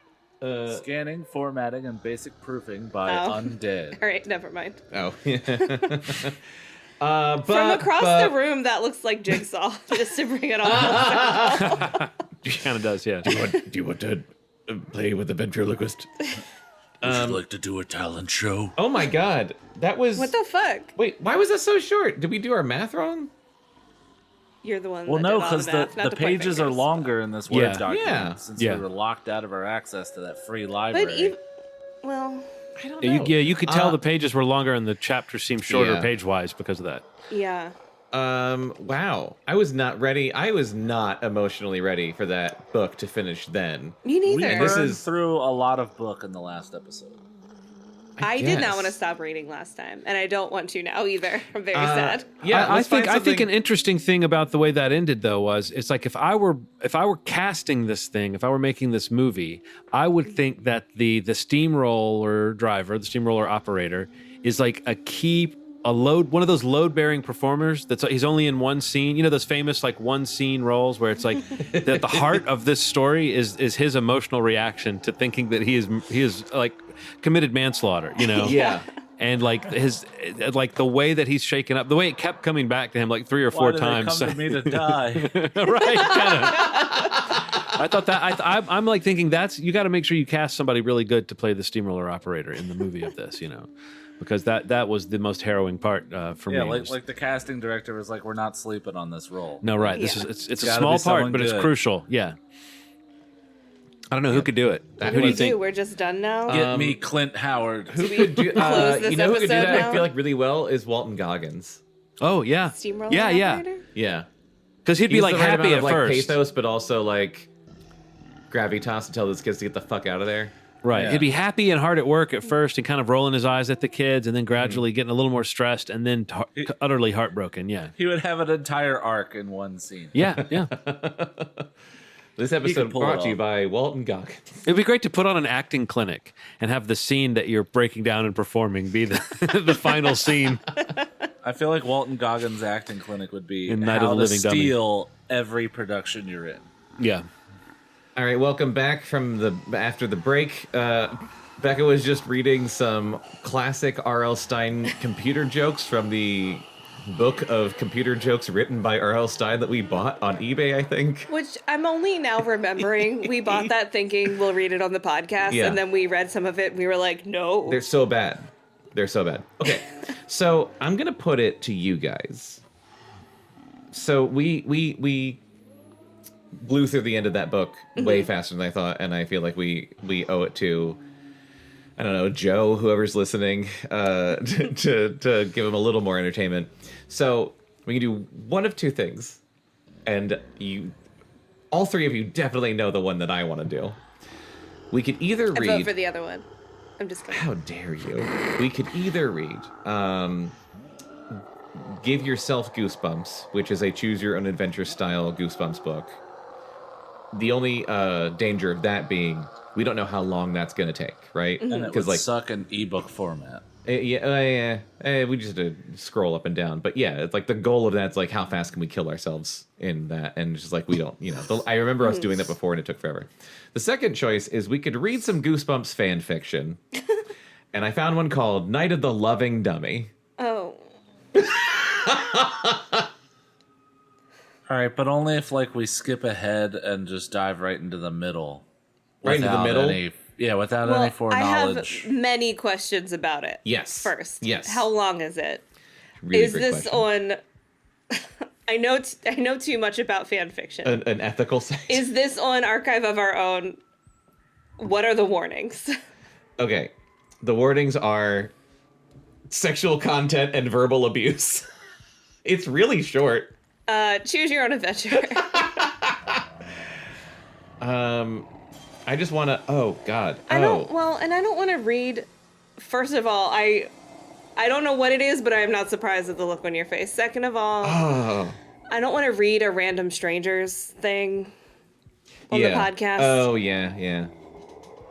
Scanning, formatting, and basic proofing by Undead. All right, never mind. Oh. From across the room, that looks like Jigsaw. Just to bring it all. It kind of does, yeah. Do you want to play with the ventriloquist? Would you like to do a talent show? Oh my god. That was. What the fuck? Wait, why was that so short? Did we do our math wrong? You're the one. Well, that no, did all because math, not the to point pages are fingers. longer in this Word Yeah. document Yeah. since Yeah. we were locked out of our access to that free library. Well, I don't know. You could tell the pages were longer and the chapters seemed shorter Yeah. page-wise because of that. yeah. Wow. I was not ready. I was not emotionally ready for that book to finish then. Me We neither. this burned is- through a lot of book in the last episode. I did not guess. want to stop reading last time, and I don't want to now either. I'm very sad. Yeah, I let's find think something- an interesting thing about the way that ended though was it's like if I were casting this thing, if I were making this movie, I would think that the steamroller driver, the steamroller operator, is like one of those load bearing performers he's only in one scene. You know those famous like one scene roles where it's like that the heart of this story is his emotional reaction to thinking that he is like committed manslaughter, you know? Yeah. And like the way that he's shaken up, the way it kept coming back to him like 3 or 4 Why times. did they come to me to die? Right, kind of. I thought that I'm like thinking you got to make sure you cast somebody really good to play the steamroller operator in the movie of this, you know, because that was the most harrowing part for Yeah, me. like the casting director was like, "We're not sleeping on this role." No, right. Yeah. It's a gotta small be part, someone but it's good. crucial. Yeah. I don't know who could do it. What Who do do you think? We're just done now. Get me Clint Howard. Who could do? close this you know who could do episode that? now? I feel like really well is Walton Goggins. Oh yeah, Steamroller yeah, yeah. operator? Yeah, Because he'd be He's like the right happy amount at of, like, first, pathos, but also like gravitas to tell those kids to get the fuck out of there. right? Yeah. He'd be happy and hard at work at first, and kind of rolling his eyes at the kids, and then gradually getting a little more stressed, and then utterly heartbroken. Yeah, He would have an entire arc in one scene. yeah, yeah. This episode pull it brought to you off. by Walton Goggins. It'd be great to put on an acting clinic and have the scene that you're breaking down and performing be the the final scene. I feel like Walton Goggins' acting clinic would be In Night how of the to Living Dummy. steal every production you're in. Yeah. All right, welcome back from after the break. Bekah was just reading some classic R.L. Stine computer jokes from the book of computer jokes written by R.L. Stine that we bought on eBay, I think. Which I'm only now remembering. We bought that thinking we'll read it on the podcast, Yeah. and then we read some of it. And we were like, no. They're so bad. They're so bad. Okay, so I'm gonna put it to you guys. So we blew through the end of that book way faster than I thought, and I feel like we owe it to, I don't know, Joe, whoever's listening, to give him a little more entertainment. So we can do one of two things, and all three of you definitely know the one that I want to do. We could either I vote read. for the other one. I'm just kidding. How dare you? We could either read Give Yourself Goosebumps, which is a choose your own adventure style Goosebumps book. The only danger of that being we don't know how long that's going to take, right? And it would like suck in ebook format. we just have to scroll up and down. But yeah, it's like the goal of that's like how fast can we kill ourselves in that, and it's just like we don't, I remember us doing that before and it took forever. The second choice is we could read some Goosebumps fan fiction, and I found one called Night of the Loving Dummy. Oh. All right, but only if like we skip ahead and just dive right into the middle. Right into the Without middle? without Well, any I foreknowledge. have many questions about it. Yes. First. Yes. How long is it? Really Is great this question. on... I know too much about fan fiction. An ethical site? Is this on Archive of Our Own? What are the warnings? Okay. The wordings are sexual content and verbal abuse. It's really short. Choose your own adventure. I just want to. Oh God. I don't want to read. First of all, I don't know what it is, but I am not surprised at the look on your face. Second of all, Oh. I don't want to read a random strangers thing on the podcast. Oh yeah.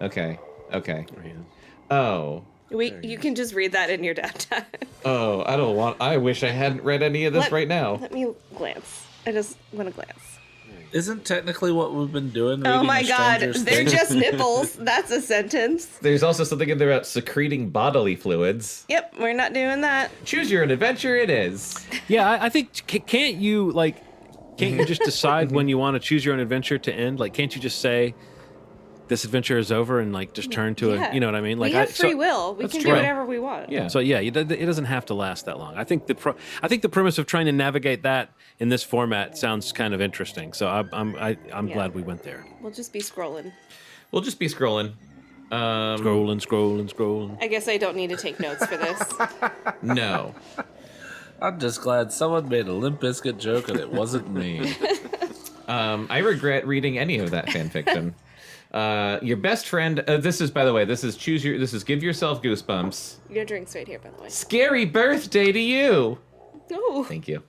Okay. Oh. You can just read that in your downtime. Oh, I don't want. I wish I hadn't read any of this right now. Let me glance. I just want to glance. Isn't technically what we've been doing? Oh reading my the god, Stranger's they're Things? just nipples. That's a sentence. There's also something in there about secreting bodily fluids. Yep, we're not doing that. Choose your own adventure. It is. Yeah, I think can't you just decide when you want to choose your own adventure to end? Like, can't you just say this adventure is over and like just turn to Yeah. a, you know what I mean? Like, we have free will. We that's can true. do whatever we want. Yeah. So yeah, it doesn't have to last that long. I think the premise of trying to navigate that in this format sounds kind of interesting. So I'm glad we went there. We'll just be scrolling. We'll just be scrolling. Scrolling. I guess I don't need to take notes for this. No. I'm just glad someone made a Limp Bizkit joke and it wasn't me. I regret reading any of that fan fiction. Your best friend. This is, by the way, this is Give Yourself Goosebumps. Your drink's right here, by the way. Scary birthday to you. Oh. Thank you.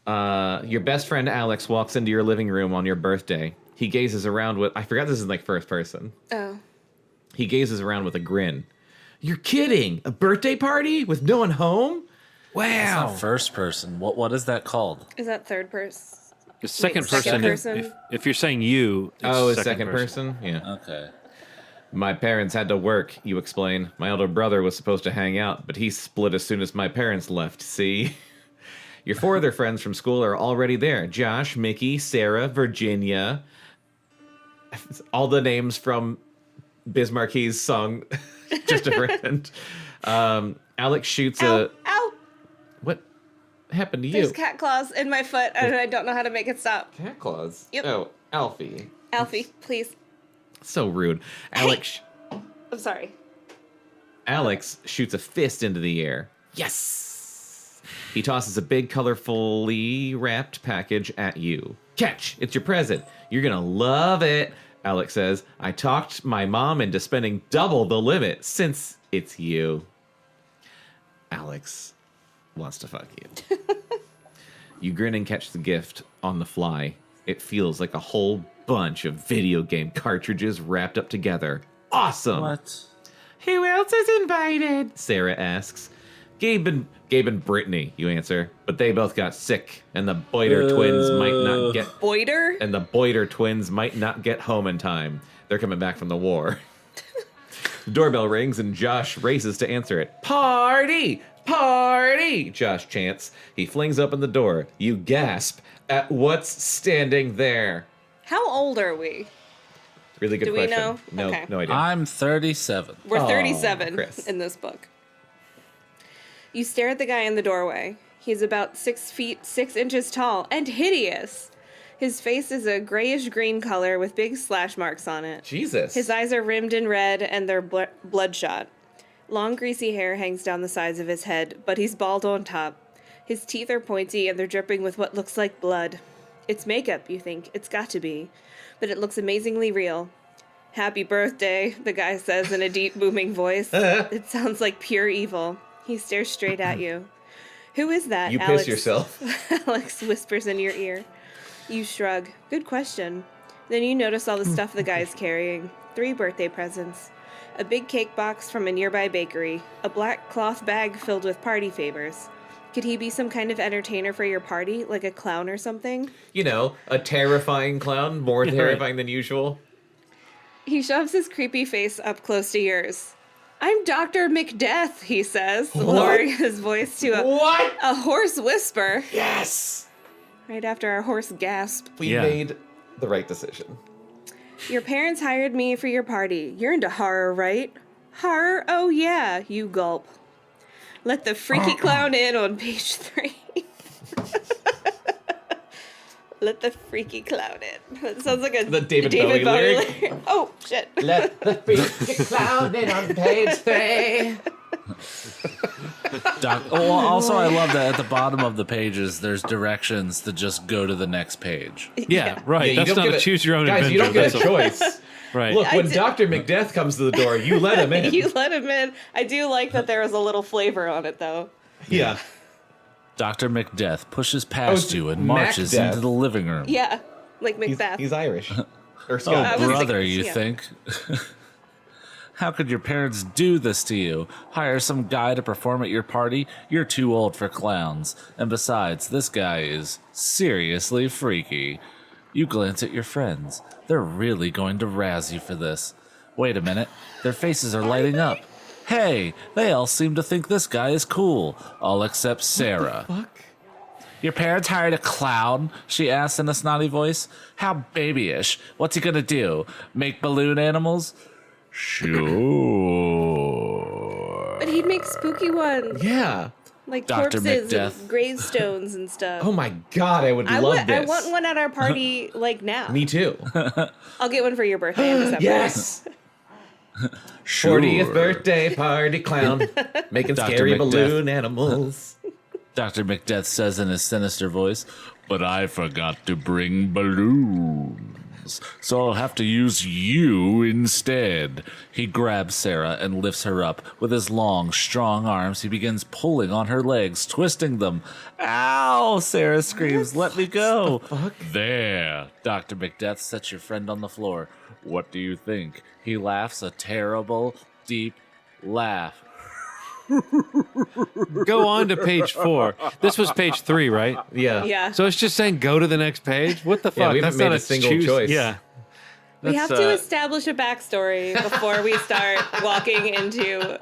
Your best friend Alex walks into your living room on your birthday. He gazes around with. I forgot this is like first person. Oh. He gazes around with a grin. You're kidding! A birthday party with no one home? It's Wow. not first person. What is that called? Is that third person? The second second person. person? If you're saying you, It's second person? Yeah. Okay. My parents had to work, you explain. My older brother was supposed to hang out, but he split as soon as my parents left, see? Your 4 other friends from school are already there. Josh, Mickey, Sarah, Virginia. All the names from Biz Marquis' song, Just a Friend. Alex shoots Ow! Ow! What happened to you? There's cat claws in my foot, and I don't know how to make it stop. Cat claws? Yep. Oh, Alfie. Alfie, please. So rude. Alex I'm sorry. Alex shoots a fist into the air. Yes! He tosses a big, colorfully wrapped package at you. Catch! It's your present. You're gonna love it, Alex says. I talked my mom into spending double the limit since it's you. Alex wants to fuck you. You grin and catch the gift on the fly. It feels like a whole bunch of video game cartridges wrapped up together. Awesome! What? Who else is invited? Sarah asks. Gabe and Brittany, you answer. But they both got sick, and the Boiter twins might not get Boiter? and the Boiter twins might not get home in time. They're coming back from the war. The doorbell rings and Josh races to answer it. Party! Party! Josh chants. He flings open the door. You gasp at what's standing there. How old are we? Really good Do we question. know? No, Okay. no idea. I'm 37. We're Aw, 37 Chris. in this book. You stare at the guy in the doorway. He's about 6 feet 6 inches tall and hideous. His face is a grayish-green color with big slash marks on it. Jesus. His eyes are rimmed in red and they're bloodshot. Long, greasy hair hangs down the sides of his head, but he's bald on top. His teeth are pointy and they're dripping with what looks like blood. It's makeup, you think. It's got to be. But it looks amazingly real. Happy birthday, the guy says in a deep, booming voice. It sounds like pure evil. He stares straight at you. Who is that, You Alex? piss yourself. Alex whispers in your ear. You shrug. Good question. Then you notice all the stuff the guy's carrying. 3 birthday presents. A big cake box from a nearby bakery. A black cloth bag filled with party favors. Could he be some kind of entertainer for your party, like a clown or something? You know, a terrifying clown, more terrifying than usual. He shoves his creepy face up close to yours. I'm Dr. MacDeath, he says, lowering his voice to a hoarse whisper. Yes! Right after our hoarse gasp. We made the right decision. Your parents hired me for your party. You're into horror, right? Horror? Oh, yeah, you gulp. Let the freaky clown in on page 3. Let the freaky clown in. That sounds like a The David Bowie lyric. Oh, shit. Let the freaky clown in on page 3. Also, I love that at the bottom of the pages, there's directions to just go to the next page. Yeah, right. Yeah, you That's don't not get a choose your own guys, adventure. you don't get a That's choice. Right. Look, when did- Dr. MacDeath comes to the door, you let him in. You let him in. I do like that there was a little flavor on it, though. Yeah. Dr. MacDeath pushes past it's you and marches Macdeath. into the living room. Yeah, like Macbeth. He's Irish. Or Oh, Scottish. was brother, thinking- you yeah. think? How could your parents do this to you? Hire some guy to perform at your party? You're too old for clowns. And besides, this guy is seriously freaky. You glance at your friends. They're really going to razz you for this. Wait a minute. Their faces are lighting up. Hey, they all seem to think this guy is cool. All except Sarah. What the fuck? Your parents hired a clown? She asked in a snotty voice. How babyish. What's he gonna do? Make balloon animals? Sure. But he'd make spooky ones. Yeah. Like Dr. corpses MacDeath. and gravestones and stuff. Oh my god, I would love this. I want one at our party, like now. Me too. I'll get one for your birthday in December. Yes. Sure. 40th birthday party clown. Making Dr. scary MacDeath. balloon animals. Dr. MacDeath says in his sinister voice, but I forgot to bring balloons, so I'll have to use you instead. He grabs Sarah and lifts her up. With his long, strong arms, he begins pulling on her legs, twisting them. Ow! Sarah screams, let me go. There. Dr. MacDeath sets your friend on the floor. What do you think? He laughs a terrible, deep laugh. Go on to page 4. This was page 3, right? Yeah. Yeah. So it's just saying go to the next page? What the fuck? Yeah, we haven't That's not made a single choice. Yeah. We have That's, to establish a backstory before we start walking into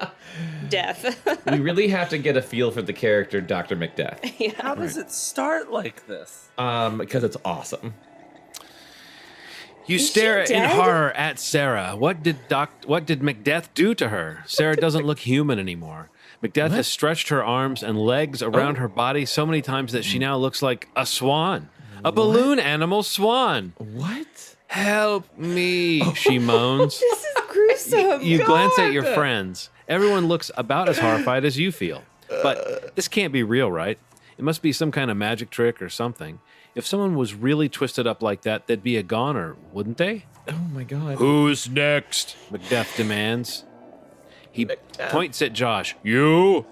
death. We really have to get a feel for the character Dr. MacDeath. How does it start like this? Because it's awesome. You Is stare she in dead? horror at Sarah. What did MacDeath do to her? Sarah doesn't look human anymore. MacDeath has stretched her arms and legs around her body so many times that she now looks like a swan. A balloon animal swan. What? Help me, she moans. This is gruesome. You glance at your friends. Everyone looks about as horrified as you feel. But this can't be real, right? It must be some kind of magic trick or something. If someone was really twisted up like that, they'd be a goner, wouldn't they? Oh my god. Who's next? MacDeath demands. He points at Josh. You?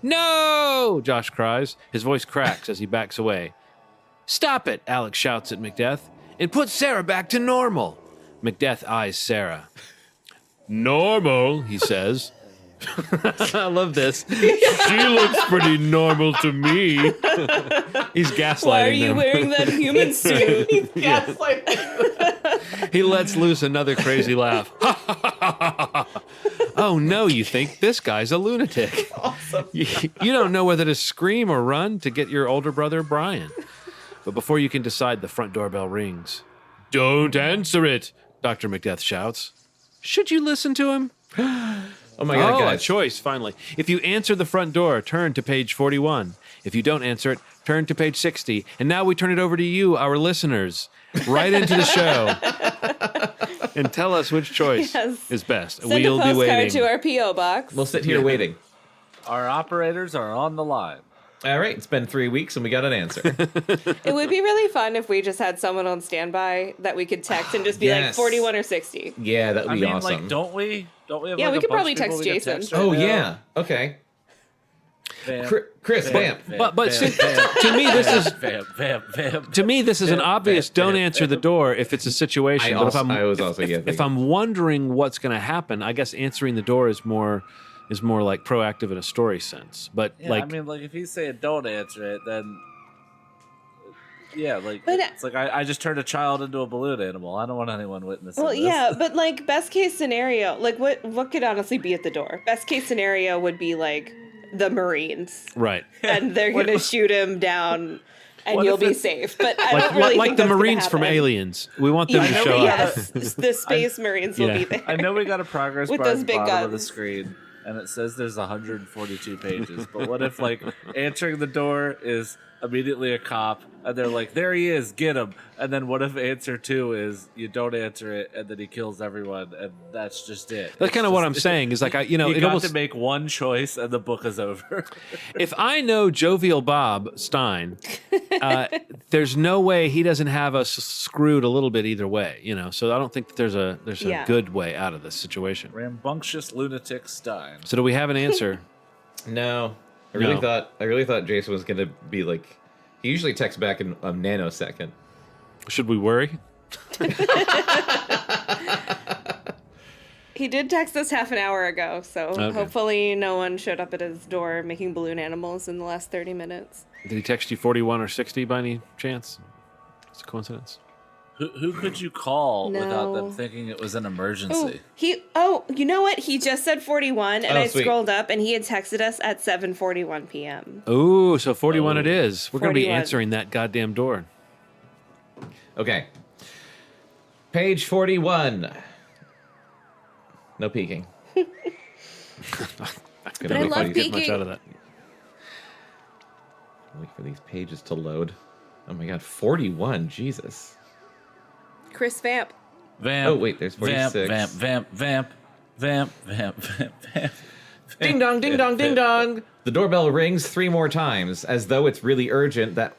No! Josh cries. His voice cracks as he backs away. Stop it, Alex shouts at MacDeath. And put Sarah back to normal. MacDeath eyes Sarah. Normal, he says. I love this. She looks pretty normal to me. He's gaslighting Why are you them. wearing that human suit? He lets loose another crazy laugh. Oh no, you think this guy's a lunatic. Awesome. You don't know whether to scream or run to get your older brother Brian. But before you can decide, the front doorbell rings. Don't answer it, Dr. MacDeath shouts. Should you listen to him? Oh my god, A guys. choice, finally. If you answer the front door, turn to page 41. If you don't answer it, turn to page 60. And now we turn it over to you, our listeners. Right into the show. And tell us which choice Yes. is best. Send We'll a be postcard waiting. to our P.O. box. We'll sit here waiting. Our operators are on the line. All right, it's been 3 weeks and we got an answer. It would be really fun if we just had someone on standby that we could text and just be like Yes. 41 or 60. Yeah, that would I be mean, awesome. like, don't we have Yeah, like we a could bunch probably of people text we could Jason. text right Oh now? yeah. Okay. Vamp, Chris, vamp. But to me, this is vamp. to me this is an obvious don't answer the door if it's a situation. I But was also if I'm wondering what's going to happen, I guess answering the door is more like proactive in a story sense. But Yeah, like I mean, like if he's saying don't answer it, then yeah, like But, it's like I just turned a child into a balloon animal. I don't want anyone witnessing Well, this. yeah, but like best case scenario, like what could honestly be at the door? Best case scenario would be like the Marines, right. and they're gonna shoot him down, and What you'll if be it's- safe. But I don't really like think the that's gonna Marines from happen. Aliens. We want them Yeah, to no, show up. yes, the Space Marines will Yeah. be there. I know we got a progress With bar at those the big bottom of the guns. screen, and it says there's 142 pages. But what if like answering the door is immediately a cop, and they're like, "There he is, get him." And then what if answer 2 is you don't answer it, and then he kills everyone, and that's just it. That's kind of what I'm saying. Is like You it got almost to make one choice, and the book is over. if I know Jovial Bob Stine, there's no way he doesn't have us screwed a little bit either way. So I don't think that there's a Yeah. good way out of this situation. Rambunctious lunatic Stine. So do we have an answer? No. I No. really thought Jason was gonna be like, he usually texts back in a nanosecond. Should we worry? He did text us half an hour ago, so hopefully no one showed up at his door making balloon animals in the last 30 minutes. Did he text you 41 or 60 by any chance? It's a coincidence. Who could you call No. without them thinking it was an emergency? You know what? He just said 41, and I sweet. scrolled up, and he had texted us at 7:41 p.m. Ooh, so 41 it is. We're going to be 41. answering that goddamn door. Okay. Page 41. No peeking. But I love get much peeking. out of that. Wait for these pages to load. Oh my god, 41. Jesus. Chris Vamp. Vamp. Oh, wait, there's 46. Vamp. Ding dong, ding dong, ding dong. The doorbell rings 3 more times, as though it's really urgent that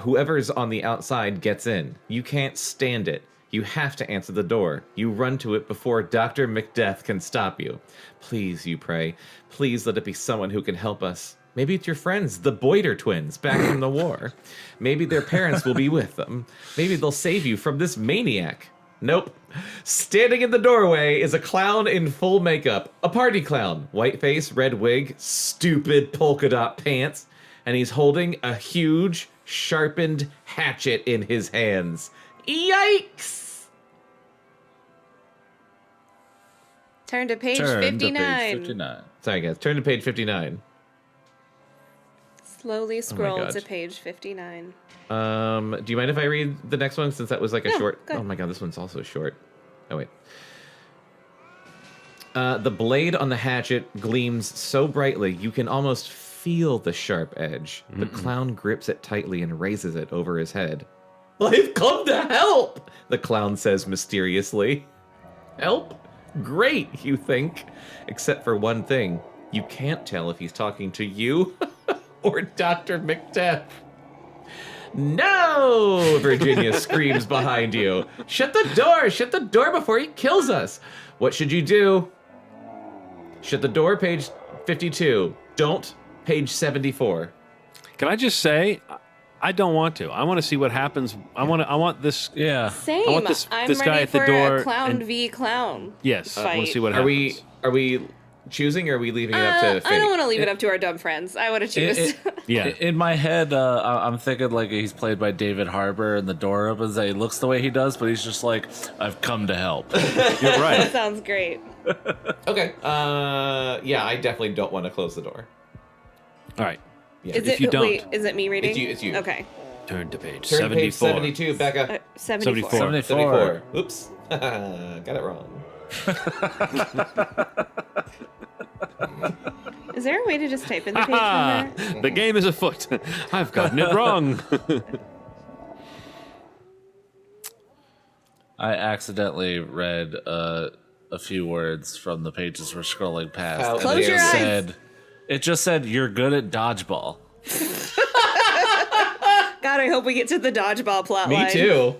whoever's on the outside gets in. You can't stand it. You have to answer the door. You run to it before Dr. MacDeath can stop you. Please, you pray. Please let it be someone who can help us. Maybe it's your friends, the Boyder twins, back from the war. Maybe their parents will be with them. Maybe they'll save you from this maniac. Nope. Standing in the doorway is a clown in full makeup. A party clown. White face, red wig, stupid polka dot pants. And he's holding a huge, sharpened hatchet in his hands. Yikes! Turn to page Turn 59. to page 59. Sorry, guys. Turn to page 59. Slowly scroll God. to page 59. Do you mind if I read the next one since that was like a No, short? go ahead. Oh my god, this one's also short. Oh wait. The blade on the hatchet gleams so brightly you can almost feel the sharp edge. The clown grips it tightly and raises it over his head. I've come to help, the clown says mysteriously. Help? Great, you think. Except for one thing. You can't tell if he's talking to you or Dr. MacDeath. No! Virginia screams behind you. Shut the door! Shut the door before he kills us! What should you do? Shut the door, page 52. Don't, page 74. Can I just say, I don't want to. I want to see what happens. I want this. Yeah. Same. I want this I'm guy ready at the for door a clown and- v clown. Yes, I want Fight. to see what Are happens. we choosing or are we leaving it up to fate? I don't want to leave it up to our dumb friends. I want to choose. Yeah. In my head, I'm thinking like he's played by David Harbour, and the door opens. And he looks the way he does, but he's just like, "I've come to help." You're That right. sounds great. Okay. Yeah, I definitely don't want to close the door. All right. Yeah. Is If it? you don't- Wait, is it me reading? It's you. Okay. Turn to page Turn to page 74. 72, Becca. 74. 74. 74. Oops. Got it wrong. Is there a way to just type in the page number? The game is afoot. I've gotten it wrong. I accidentally read a few words from the pages we're scrolling past. How and Close it your just eyes. said- It just said, "You're good at dodgeball." God, I hope we get to the dodgeball plot Me line. too.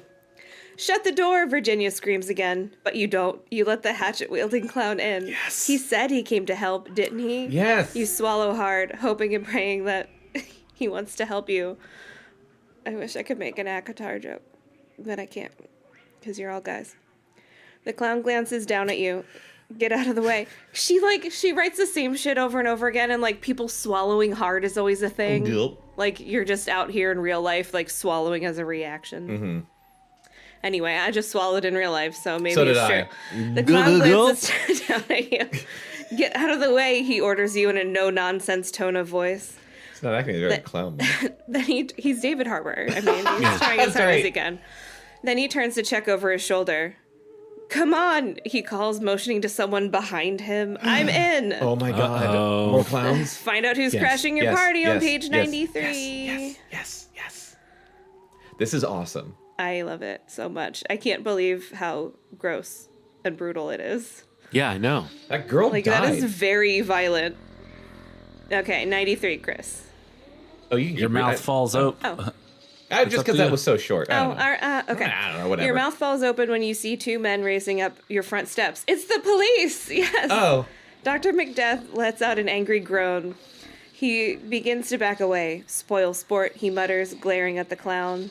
Shut the door, Virginia screams again. But you don't. You let the hatchet-wielding clown in. Yes. He said he came to help, didn't he? Yes. You swallow hard, hoping and praying that he wants to help you. I wish I could make an ACOTAR joke, but I can't, because you're all guys. The clown glances down at you. Get out of the way. She writes the same shit over and over again, and like people swallowing hard is always a thing. Gulp. Like you're just out here in real life, like swallowing as a reaction. Mm-hmm. Anyway, I just swallowed in real life, so maybe So did it's I. true. The clown glances down at you. Get out of the way, he orders you in a no-nonsense tone of voice. It's not acting very clown. Then he's David Harbour. I mean, he's trying as hard as he can. Then he turns to check over his shoulder. Come on, he calls, motioning to someone behind him. I'm in. Oh my god. Uh-oh. More clowns? Find out who's Yes, crashing your yes, party on yes, page yes, 93. Yes. This is awesome. I love it so much. I can't believe how gross and brutal it is. Yeah, I know. That girl Like, died. that is very violent. Okay, 93, Chris. Oh, you can Your keep mouth it. falls open. Oh. Just up because to that you. was so short. I Oh, don't know. okay. I don't know, whatever. Your mouth falls open when you see two men racing up your front steps. It's the police! Yes! Oh. Dr. MacDeath lets out an angry groan. He begins to back away. Spoil sport, he mutters, glaring at the clown.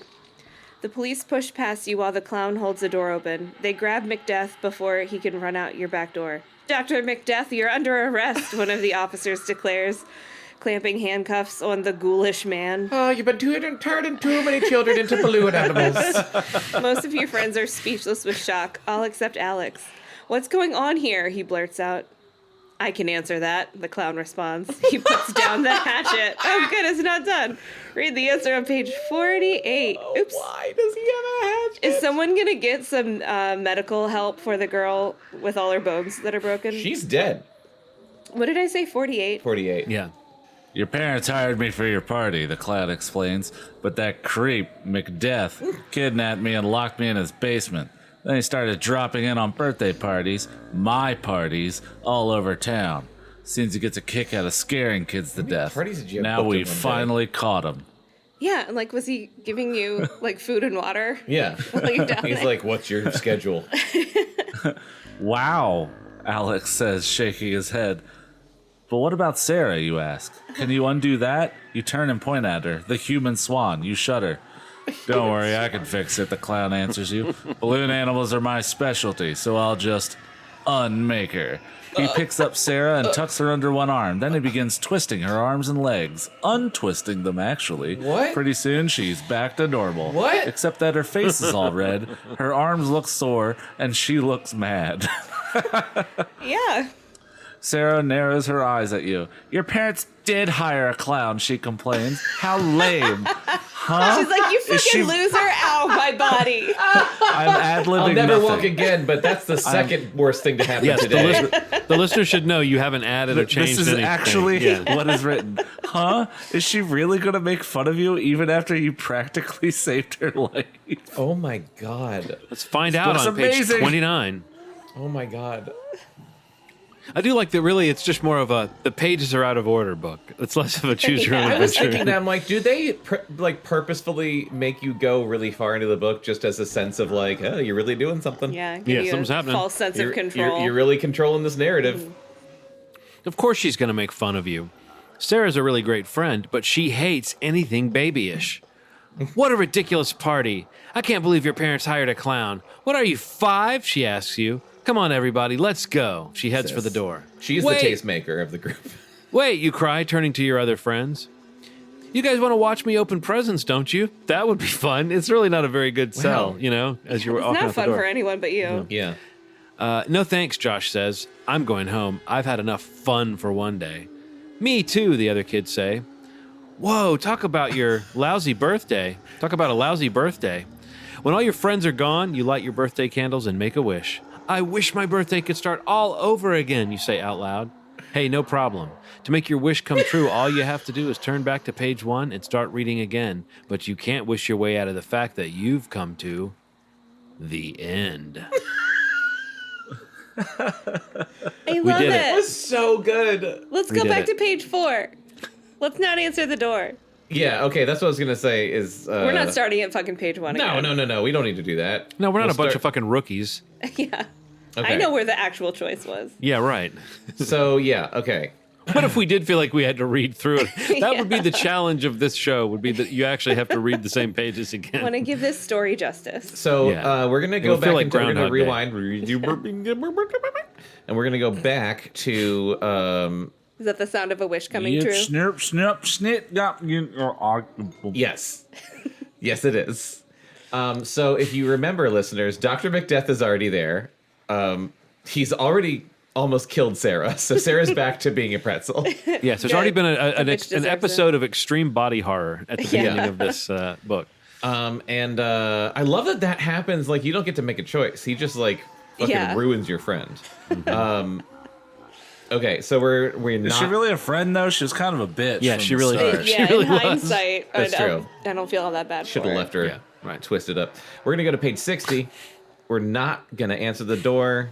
The police push past you while the clown holds the door open. They grab MacDeath before he can run out your back door. Dr. MacDeath, you're under arrest, one of the officers declares, clamping handcuffs on the ghoulish man. Oh, you've been turning too many children into balloon animals. Most of your friends are speechless with shock, all except Alex. What's going on here? He blurts out. I can answer that, the clown responds. He puts down the hatchet. Oh, good, it's not done. Read the answer on page 48. Oops. Why does he have a hatchet? Is someone going to get some medical help for the girl with all her bones that are broken? She's dead. What did I say, 48? 48. Yeah. Your parents hired me for your party, the clown explains, but that creep, MacDeath, kidnapped me and locked me in his basement. Then he started dropping in on birthday parties, my parties, all over town. Seems he gets a kick out of scaring kids to death. parties did you have Now booked we in one day? finally caught him. Yeah, like, was he giving you, like, food and water? Yeah. While you're down He's there? like, what's your schedule? Wow, Alex says, shaking his head. But what about Sarah, you ask? Can you undo that? You turn and point at her, the human swan. You shudder. Don't worry, I can fix it, the clown answers you. Balloon animals are my specialty, so I'll just unmake her. He picks up Sarah and tucks her under one arm. Then he begins twisting her arms and legs. Untwisting them, actually. What? Pretty soon, she's back to normal. What? Except that her face is all red, her arms look sore, and she looks mad. Yeah. Sarah narrows her eyes at you. Your parents did hire a clown, she complains. How lame. Huh? She's like, you Is she- fucking loser. Ow, my body. I'm ad-libbing I'll never nothing. walk again, but that's the second worst thing to happen Yes, today. the listener should know you haven't added or changed This is anything. actually Yeah. what is written. Huh? Is she really going to make fun of you even after you practically saved her life? Oh my god. Let's find out That's on page amazing. 29. Oh my god. I do like that. Really, it's just more of a the pages are out of order book. It's less of a choose your own Yeah. I was adventure. thinking that I'm like, do they purposefully make you go really far into the book just as a sense of like, oh, you're really doing something? Yeah, give Yeah, you something's a happening. false sense You're, of control. you're really controlling this narrative. Of course, she's going to make fun of you. Sarah's a really great friend, but she hates anything babyish. What a ridiculous party! I can't believe your parents hired a clown. What are you, 5? She asks you. Come on, everybody, let's go. She heads for the door. She's Wait. the tastemaker of the group. Wait, you cry, turning to your other friends. You guys want to watch me open presents, don't you? That would be fun. It's really not a very good sell, Wow. you know, as you're It's walking not out the fun door. for anyone but you. Yeah. No thanks, Josh says. I'm going home. I've had enough fun for one day. Me too, the other kids say. Whoa, talk about your lousy birthday. Talk about a lousy birthday. When all your friends are gone, you light your birthday candles and make a wish. I wish my birthday could start all over again, you say out loud. Hey, no problem. To make your wish come true, all you have to do is turn back to page 1 and start reading again. But you can't wish your way out of the fact that you've come to the end. I love did it. That was so good. Let's We go did back it. to page 4. Let's not answer the door. Yeah, okay, that's what I was gonna say is We're not starting at fucking page 1 No, again. no. We don't need to do that. No, we're not We'll a bunch start- of fucking rookies. Yeah. Okay. I know where the actual choice was. Yeah, right. So yeah, okay. What if we did feel like we had to read through it? That would be the challenge of this show, would be that you actually have to read the same pages I want again. to give this story justice. So Yeah. we're gonna It go would feel back like and we're gonna Groundhog Day. rewind, and we're gonna go back to Is that the sound of a wish coming You true? snip, snip, snip, yup, yes, yes, it is. So if you remember, listeners, Dr. MacDeath is already there. He's already almost killed Sarah, so Sarah's back to being a pretzel. Yes, there's already been an bitch deserves episode of extreme body horror at the Yeah. beginning of this book. And I love that happens. Like you don't get to make a choice. He just like fucking Yeah. ruins your friend. Okay, so we're Is not. she really a friend, though? She was kind of a bitch. Yeah, from she the really start. was. She Yeah, really in was. hindsight, That's true. I don't feel all that bad Should for have her. left her Yeah, right. twisted up. We're gonna go to page 60. We're not gonna answer the door.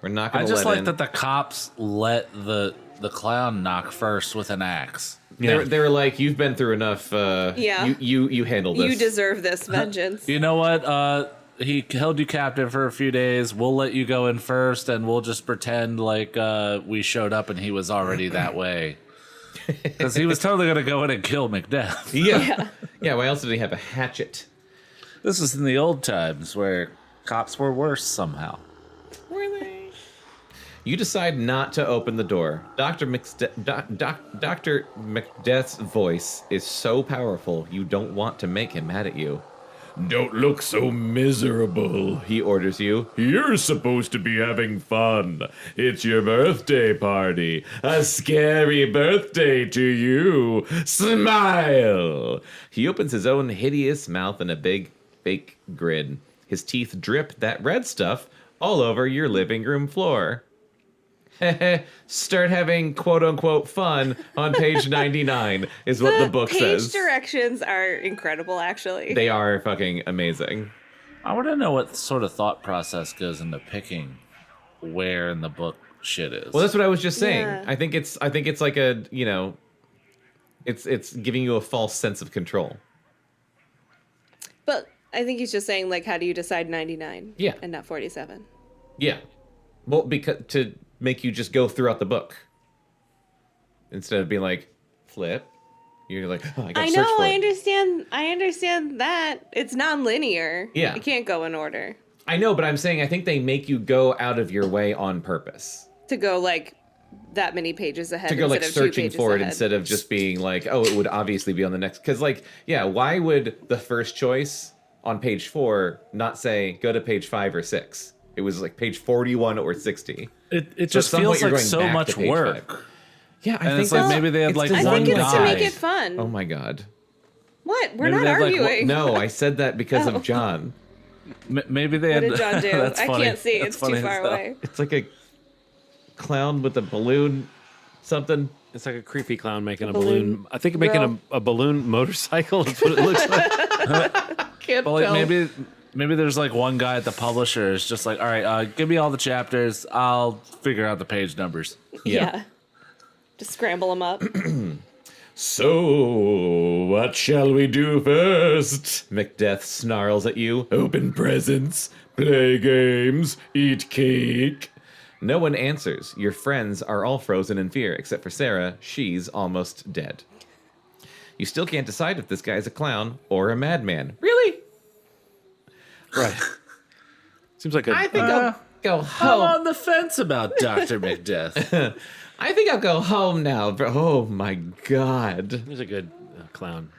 We're not I gonna just let like in. that the cops let the clown knock first with an axe. Yeah. They were like, "You've been through enough. Yeah. you handle this. You deserve this vengeance. You know what? He held you captive for a few days. We'll let you go in first, and we'll just pretend like we showed up and he was already that way. Because he was totally going to go in and kill MacDeath. Yeah. Yeah. Why else did he have a hatchet? This was in the old times where cops were worse somehow. You decide not to open the door. Dr. MacDeath's voice is so powerful, you don't want to make him mad at you. Don't look so miserable. He orders you. You're supposed to be having fun. It's your birthday party. A scary birthday to you. Smile. He opens his own hideous mouth in a big, fake grin. His teeth drip that red stuff all over your living room floor. Start having quote-unquote fun on page 99 is what the book says. Page directions are incredible, actually. They are fucking amazing. I want to know what sort of thought process goes into picking where in the book shit is. Well, that's what I was just saying. Yeah. I think it's like a, you know, it's giving you a false sense of control. But I think he's just saying, like, how do you decide 99? Yeah. And not 47? Yeah. Well, because to make you just go throughout the book instead of being like flip. You're like, oh, I gotta I search know, for I it. understand that. It's non-linear. Yeah. You can't go in order. I know, but I'm saying I think they make you go out of your way on purpose. To go, like, that many pages ahead To go like instead of 2 searching pages for it ahead. instead of just being like, oh, it would obviously be on the next. Because like, yeah, why would the first choice on page 4 not say go to page 5 or 6? It was like page 41 or 60. It So just at some point feels you're like going so back much to page work. 5. Yeah, I And think it's like that's- maybe they had it's like I designed think one it's to guy. make it fun. Oh my god. What? We're Maybe not they had, like, arguing. No, I said that because Oh. of John. Maybe they What had. did John do? That's I funny. can't see. That's It's too funny far as hell. away. It's like a clown with a balloon something. It's like a creepy clown making a balloon balloon. I think making a balloon motorcycle. That's what it looks like. Can't But like tell. maybe there's like one guy at the publisher is just like, all right, give me all the chapters. I'll figure out the page numbers. Yeah. Just scramble them up. So, what shall we do first? MacDeath snarls at you. Open presents, play games, eat cake. No one answers. Your friends are all frozen in fear, except for Sarah. She's almost dead. You still can't decide if this guy's a clown or a madman. Really? Right. Seems like I think I'll go I'm home. on the fence about Dr. MacDeath. I think I'll go home now. Oh my god. there's a good clown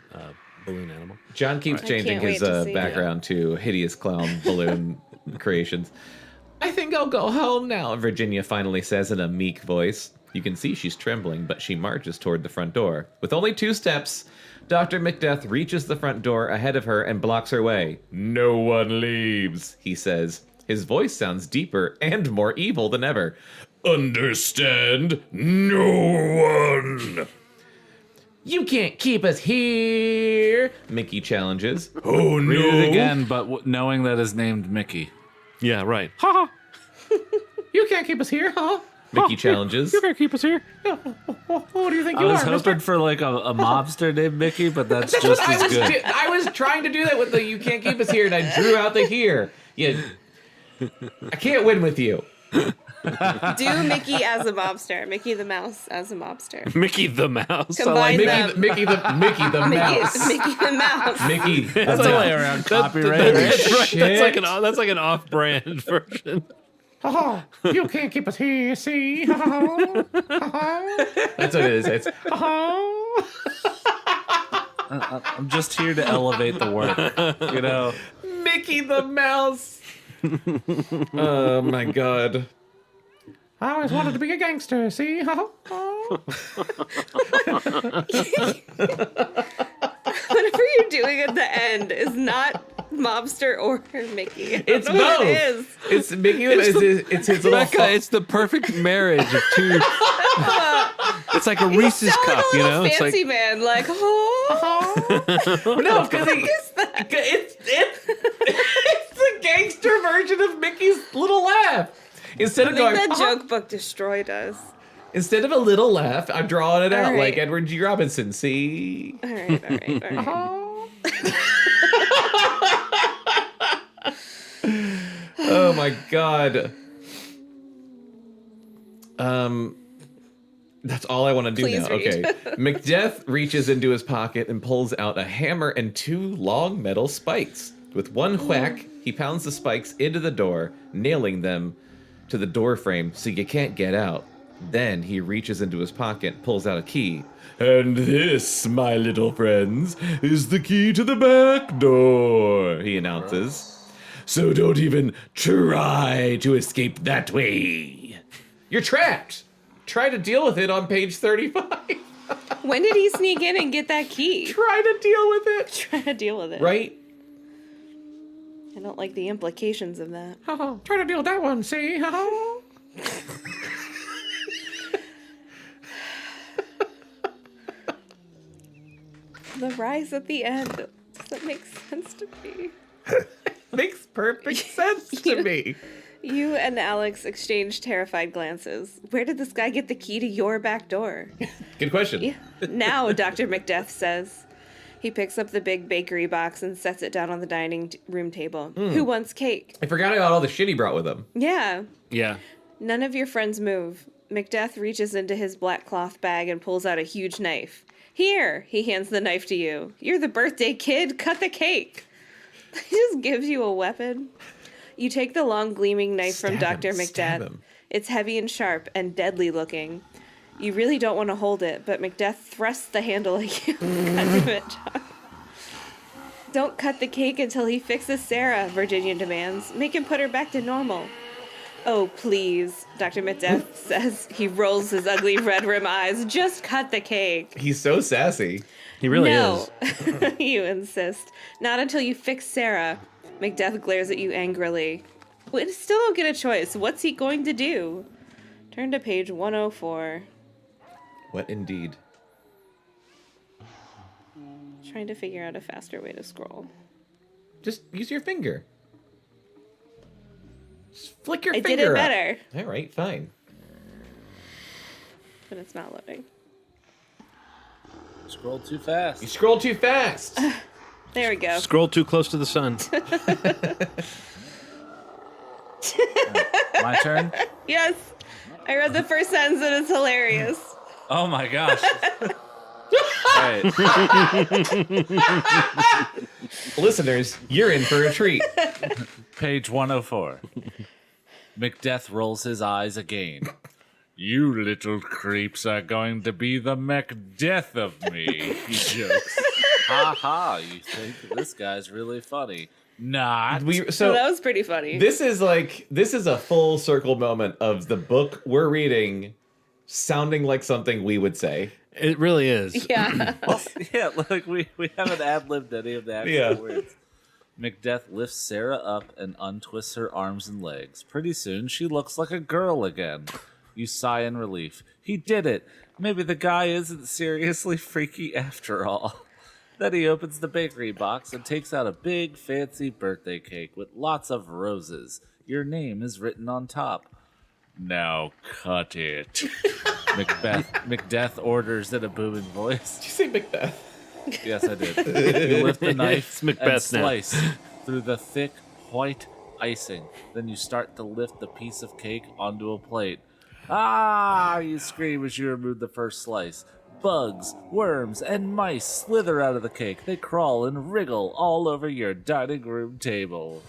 balloon animal. John keeps changing can't his wait to see it. background to hideous clown balloon creations. I think I'll go home now, Virginia finally says in a meek voice. You can see she's trembling, but she marches toward the front door. With only 2 steps, Dr. MacDeath reaches the front door ahead of her and blocks her way. No one leaves, he says. His voice sounds deeper and more evil than ever. Understand? No one. You can't keep us here, Mickey challenges. Oh no. Read it again, but knowing that is named Mickey. Yeah, right. Ha ha. You can't keep us here, huh? Mickey challenges. You can't keep us here. What do you think I was hoping for like a mobster named Mickey, but that's That's just what as good. I was trying to do that with the you can't keep us here, and I drew out the here. Yeah, I can't win with you. Do Mickey as a mobster. Mickey the Mouse as a mobster. Mickey the Mouse. Combine Mickey, them. Mickey the mouse. Mickey the Mouse. Mickey. That's a way around copyright. That's right. Shit. That's like an off-brand version. Oh, you can't keep us here, see? That's what it is. It's I'm just here to elevate the work. You know, Mickey the mouse. Oh my god. I always wanted to be a gangster, see? Whatever you're doing at the end is not mobster or Mickey. I don't It's know what both. it is. It's Mickey. It's his little. Bekah, it's the perfect marriage of two. It's like a Reese's Sound cup, like a you little know? It's fancy like man, like, oh. No, because it's the gangster version of Mickey's little laugh. Instead I of think going, that joke book destroyed us. instead of a little laugh, I'm drawing it out All right. like Edward G. Robinson. See? All right. Oh my god. That's all I want to do Please now. read. Okay. MacDeath reaches into his pocket and pulls out a hammer and 2 long metal spikes. With one whack, he pounds the spikes into the door, nailing them to the door frame so you can't get out. Then he reaches into his pocket, pulls out a key. And this, my little friends, is the key to the back door, he announces. So don't even try to escape that way. You're trapped. Try to deal with it on page 35. When did he sneak in and get that key? Try to deal with it. Try to deal with it. Right? I don't like the implications of that. Try to deal with that one, see? The rise at the end doesn't make sense to me. Makes perfect sense to me. You and Alex exchange terrified glances. Where did this guy get the key to your back door? Good question. Yeah. Now, Dr. MacDeath says. He picks up the big bakery box and sets it down on the dining room table. Who wants cake? I forgot about all the shit he brought with him. Yeah. Yeah. None of your friends move. MacDeath reaches into his black cloth bag and pulls out a huge knife. Here, he hands the knife to you. You're the birthday kid. Cut the cake. He just gives you a weapon. You take the long gleaming knife from Dr. MacDeath. It's heavy and sharp and deadly looking. You really don't want to hold it, but MacDeath thrusts the handle at you. God damn it, John. Don't cut the cake until he fixes Sarah, Virginia demands. Make him put her back to normal. Oh, please, Dr. MacDeath says. He rolls his ugly red rim eyes. Just cut the cake. He's so sassy. He really No, is. you insist. Not until you fix Sarah. MacDeath glares at you angrily. We still don't get a choice. What's he going to do? Turn to page 104. What indeed? Trying to figure out a faster way to scroll. Just use your finger. Just flick your I finger did it up. better, All right, fine. but it's not loading. Scroll too fast. You scroll too fast. There we go. Scroll too close to the sun. My turn? Yes, I read the first sentence and it's hilarious. Oh my gosh. Right. Listeners, you're in for a treat. Page 104. MacDeath rolls his eyes again. You little creeps are going to be the MacDeath of me, he jokes. Ha ha, you think this guy's really funny. Not. So that was pretty funny. This is a full circle moment of the book we're reading sounding like something we would say. It really is. Yeah. Yeah, like we haven't ad-libbed any of the actual words. MacDeath lifts Sarah up and untwists her arms and legs. Pretty soon, she looks like a girl again. You sigh in relief. He did it. Maybe the guy isn't seriously freaky after all. Then he opens the bakery box and takes out a big, fancy birthday cake with lots of roses. Your name is written on top. Now cut it. MacDeath orders in a booming voice. Did you say Macbeth? Yes, I did. You lift the knife and Macbeth now. slice through the thick, white icing. Then you start to lift the piece of cake onto a plate. Ah! You scream as you remove the first slice. Bugs, worms, and mice slither out of the cake. They crawl and wriggle all over your dining room table.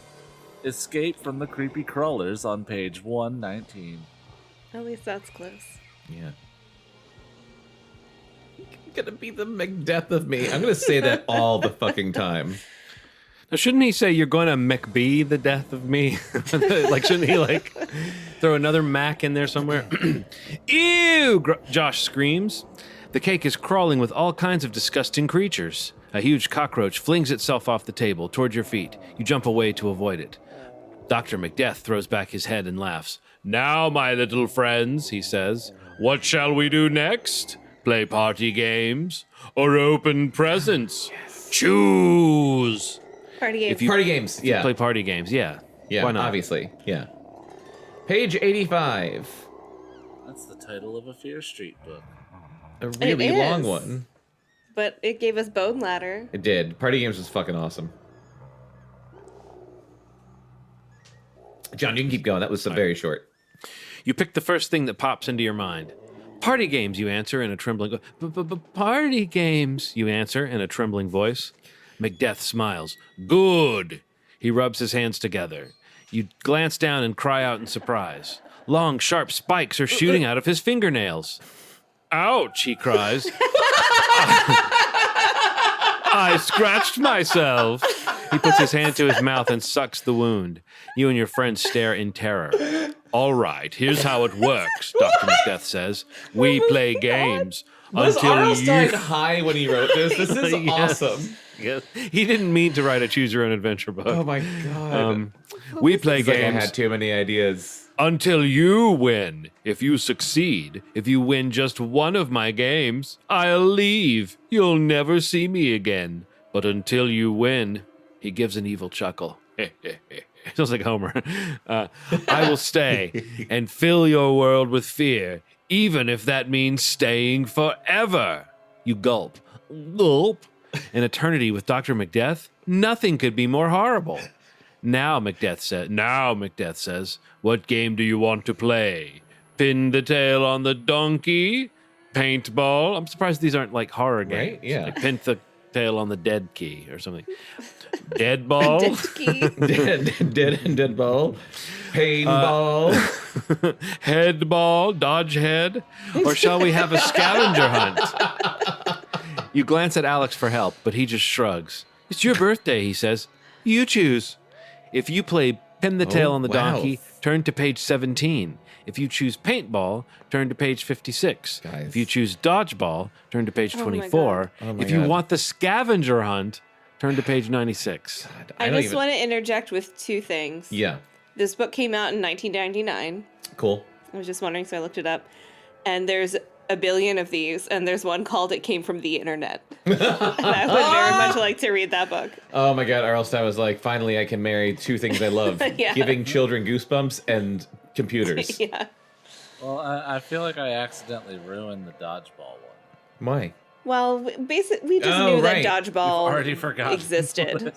Escape from the creepy crawlers on page 119. At least that's close. Yeah. You're gonna be the Macbeth of me. I'm gonna say that all the fucking time. Now, shouldn't he say you're going to McBee the death of me? Like, shouldn't he like throw another Mac in there somewhere? Ew! Josh screams. The cake is crawling with all kinds of disgusting creatures. A huge cockroach flings itself off the table toward your feet. You jump away to avoid it. Dr. MacDeath throws back his head and laughs. Now, my little friends, he says, what shall we do next? Play party games or open presents? Yes. Choose. Party game. Party games. Yeah. Play party games, yeah. Yeah, Why not? obviously. Yeah. Page 85. That's the title of a Fear Street book. A really It long is. one. But it gave us Bone Ladder. It did. Party games was fucking awesome. John, you can keep going. That was very short. You pick the first thing that pops into your mind. Party games, you answer in a trembling Party games, you answer in a trembling voice. Macbeth smiles. Good. He rubs his hands together. You glance down and cry out in surprise. Long, sharp spikes are shooting out of his fingernails. Ouch, he cries. I scratched myself. He puts his hand to his mouth and sucks the wound. You and your friend stare in terror. All right, here's how it works, Dr. MacDeath says. We play games. Was until R.L. you... Stine high when he wrote this? This is Yes. awesome. Yes. He didn't mean to write a choose-your-own-adventure book. Oh, my God. We play It's like I games had too many ideas. until you win. If you succeed, if you win just one of my games, I'll leave. You'll never see me again. But until you win, he gives an evil chuckle. Sounds like Homer. I will stay and fill your world with fear, even if that means staying forever. You gulp. Gulp. An eternity with Dr. MacDeath? Nothing could be more horrible. Now, MacDeath says, what game do you want to play? Pin the tail on the donkey? Paintball? I'm surprised these aren't like horror games. Right? Yeah. Like pin the tail on the dead key or something. Dead ball? Dead ball. Paintball. Head ball? Dodge head? Or shall we have a scavenger hunt? You glance at Alex for help, but he just shrugs. It's your birthday, he says. You choose. If you play Pin the Tail on the wow. Donkey, turn to page 17. If you choose Paintball, turn to page 56. Guys. If you choose Dodgeball, turn to page my 24. Oh my If you God. want the scavenger hunt, turn to page 96. I don't just even- want to interject with two things. Yeah. This book came out in 1999. Cool. I was just wondering, so I looked it up. And there's a billion of these, and there's one called It Came From the Internet. And I would very much like to read that book. Oh my God, R.L. Stine was like, finally I can marry two things I love. Yeah. Giving children goosebumps and computers. Yeah. Well, I feel like I accidentally ruined the dodgeball one. Why? Well, basically, we just Oh, knew right. that dodgeball Already forgot. existed.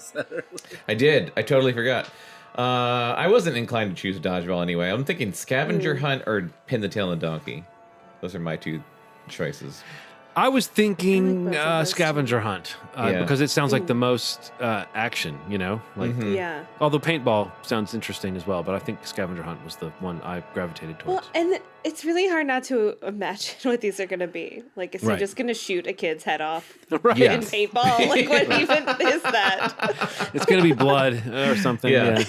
I did. I totally forgot. I wasn't inclined to choose dodgeball anyway. I'm thinking scavenger hunt or pin the tail on the donkey. Those are my two choices. I was thinking I like both of those scavenger hunt Yeah. because it sounds like the most action, you know? Like, Yeah. although paintball sounds interesting as well, but I think scavenger hunt was the one I gravitated Well, towards. and it's really hard not to imagine what these are going to be. Like, is he Right. just going to shoot a kid's head off Right. Yeah. in paintball? Like, what even is that? It's going to be blood or something. Yeah.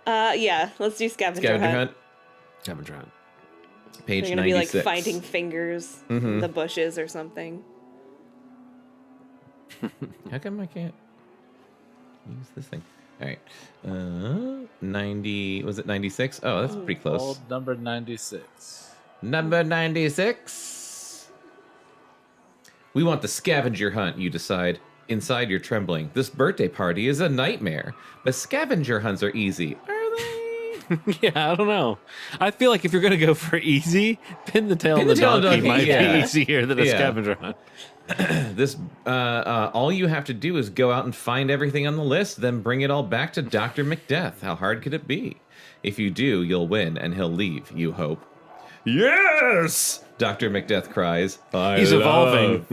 Yeah, let's do scavenger, Scavenger hunt. hunt, Scavenger hunt. page They're going to be like 96. finding fingers in the bushes or something. How come I can't use this thing? All right. 90, was it 96? Oh, that's pretty close. Old number 96. Number 96. We want the scavenger hunt, you decide. Inside, you're trembling. This birthday party is a nightmare. But scavenger hunts are easy. Are they? Yeah, I don't know. I feel like if you're going to go for easy, pin the tail on Pin the the tail on the donkey donkey, might yeah. be easier than a Yeah. scavenger hunt. This, all you have to do is go out and find everything on the list, then bring it all back to Dr. MacDeath. How hard could it be? If you do, you'll win, and he'll leave, you hope. Yes! Dr. MacDeath cries. He's evolving.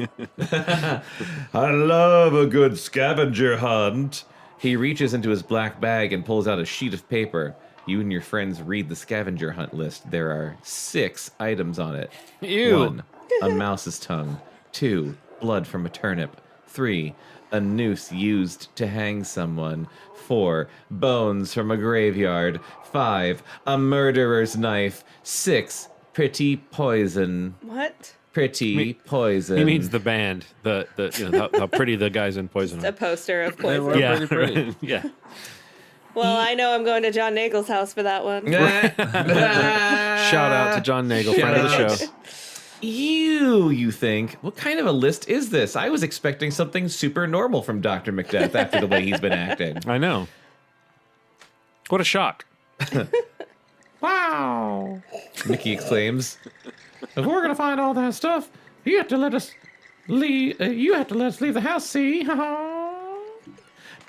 I love a good scavenger hunt. He reaches into his black bag and pulls out a sheet of paper. You and your friends read the scavenger hunt list. There are 6 items on it. Ew. 1, a mouse's tongue. 2, blood from a turnip. 3, a noose used to hang someone. 4, bones from a graveyard. 5, a murderer's knife. 6, pretty poison. What? Pretty poison. He means the band, the you know how pretty the guys in Poison A are. poster of They were poison. Yeah, pretty pretty. yeah. Well, I know I'm going to John Nagel's house for that one. Shout out to John Nagel, friend of the Shout show. out. You think, what kind of a list is this? I was expecting something super normal from Dr. MacDeath after the way he's been acting. I know. What a shock. Wow! Mickey exclaims. If we're gonna find all that stuff, you have to let us leave. You have to let us leave the house. See?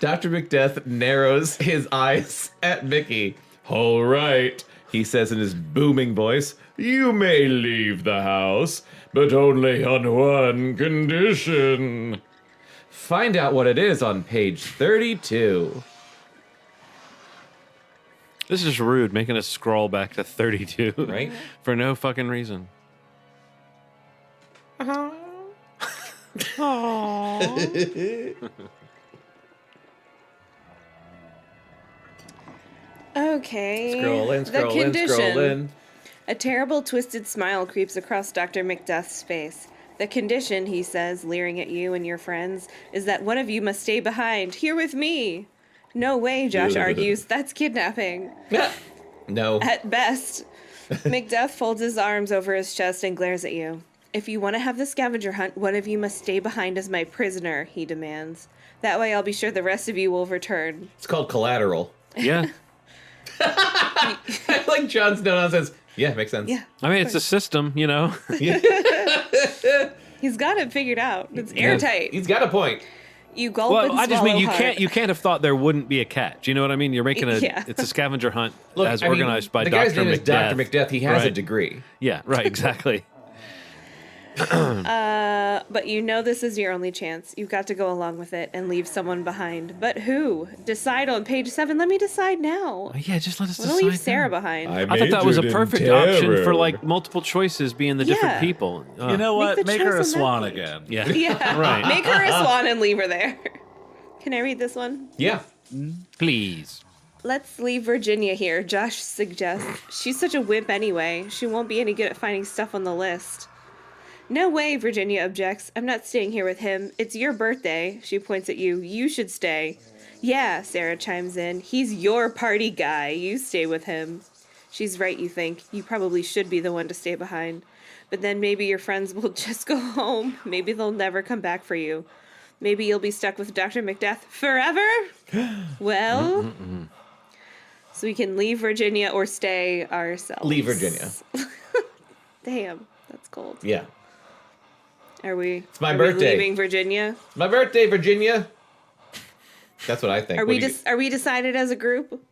Dr. MacDeath narrows his eyes at Mickey. All right, he says in his booming voice. You may leave the house, but only on one condition. Find out what it is on page 32. This is rude, making us scroll back to 32. Right? For no fucking reason. Okay. Scroll in, The scroll in, condition. scroll in. A terrible, twisted smile creeps across Dr. MacDeath's face. The condition, he says, leering at you and your friends, is that one of you must stay behind, here with me. No way, Josh argues. That's kidnapping. No. At best. MacDeath folds his arms over his chest and glares at you. If you want to have the scavenger hunt, one of you must stay behind as my prisoner, he demands. That way I'll be sure the rest of you will return. It's called collateral. Yeah. I like John's nonsense. Yeah, makes sense. Yeah. I mean, it's a system, you know? He's got it figured out. It's airtight. He's got a point. You gulp Well, and I just mean swallow hard. you can't have thought there wouldn't be a catch. You know what I mean? You're making Yeah. it's a scavenger hunt Look, as I mean, organized by the Dr. guy's name is Dr. MacDeath. MacDeath. He has a Right. degree. Yeah, right, exactly. But you know this is your only chance. You've got to go along with it and leave someone behind. But who? Decide on page 7. Let me decide now. Yeah, just let us We'll decide. leave Sarah now. behind. I thought that was a perfect option for like multiple choices being the different Yeah. people. You know what? the Make her a choice on that swan page. again. Yeah. Yeah. Right. Make her a swan and leave her there. Can I read this one? Yeah. Please. Let's leave Virginia here, Josh suggests. She's such a wimp anyway. She won't be any good at finding stuff on the list. No way, Virginia objects. I'm not staying here with him. It's your birthday. She points at you. You should stay. Yeah, Sarah chimes in. He's your party guy. You stay with him. She's right, you think. You probably should be the one to stay behind. But then maybe your friends will just go home. Maybe they'll never come back for you. Maybe you'll be stuck with Dr. MacDeath forever? Well, so we can leave Virginia or stay ourselves. Leave Virginia. Damn, that's cold. Yeah. Are we? It's my are birthday. We leaving Virginia? My birthday, Virginia. That's what I think. Are What we do you- are we decided as a group?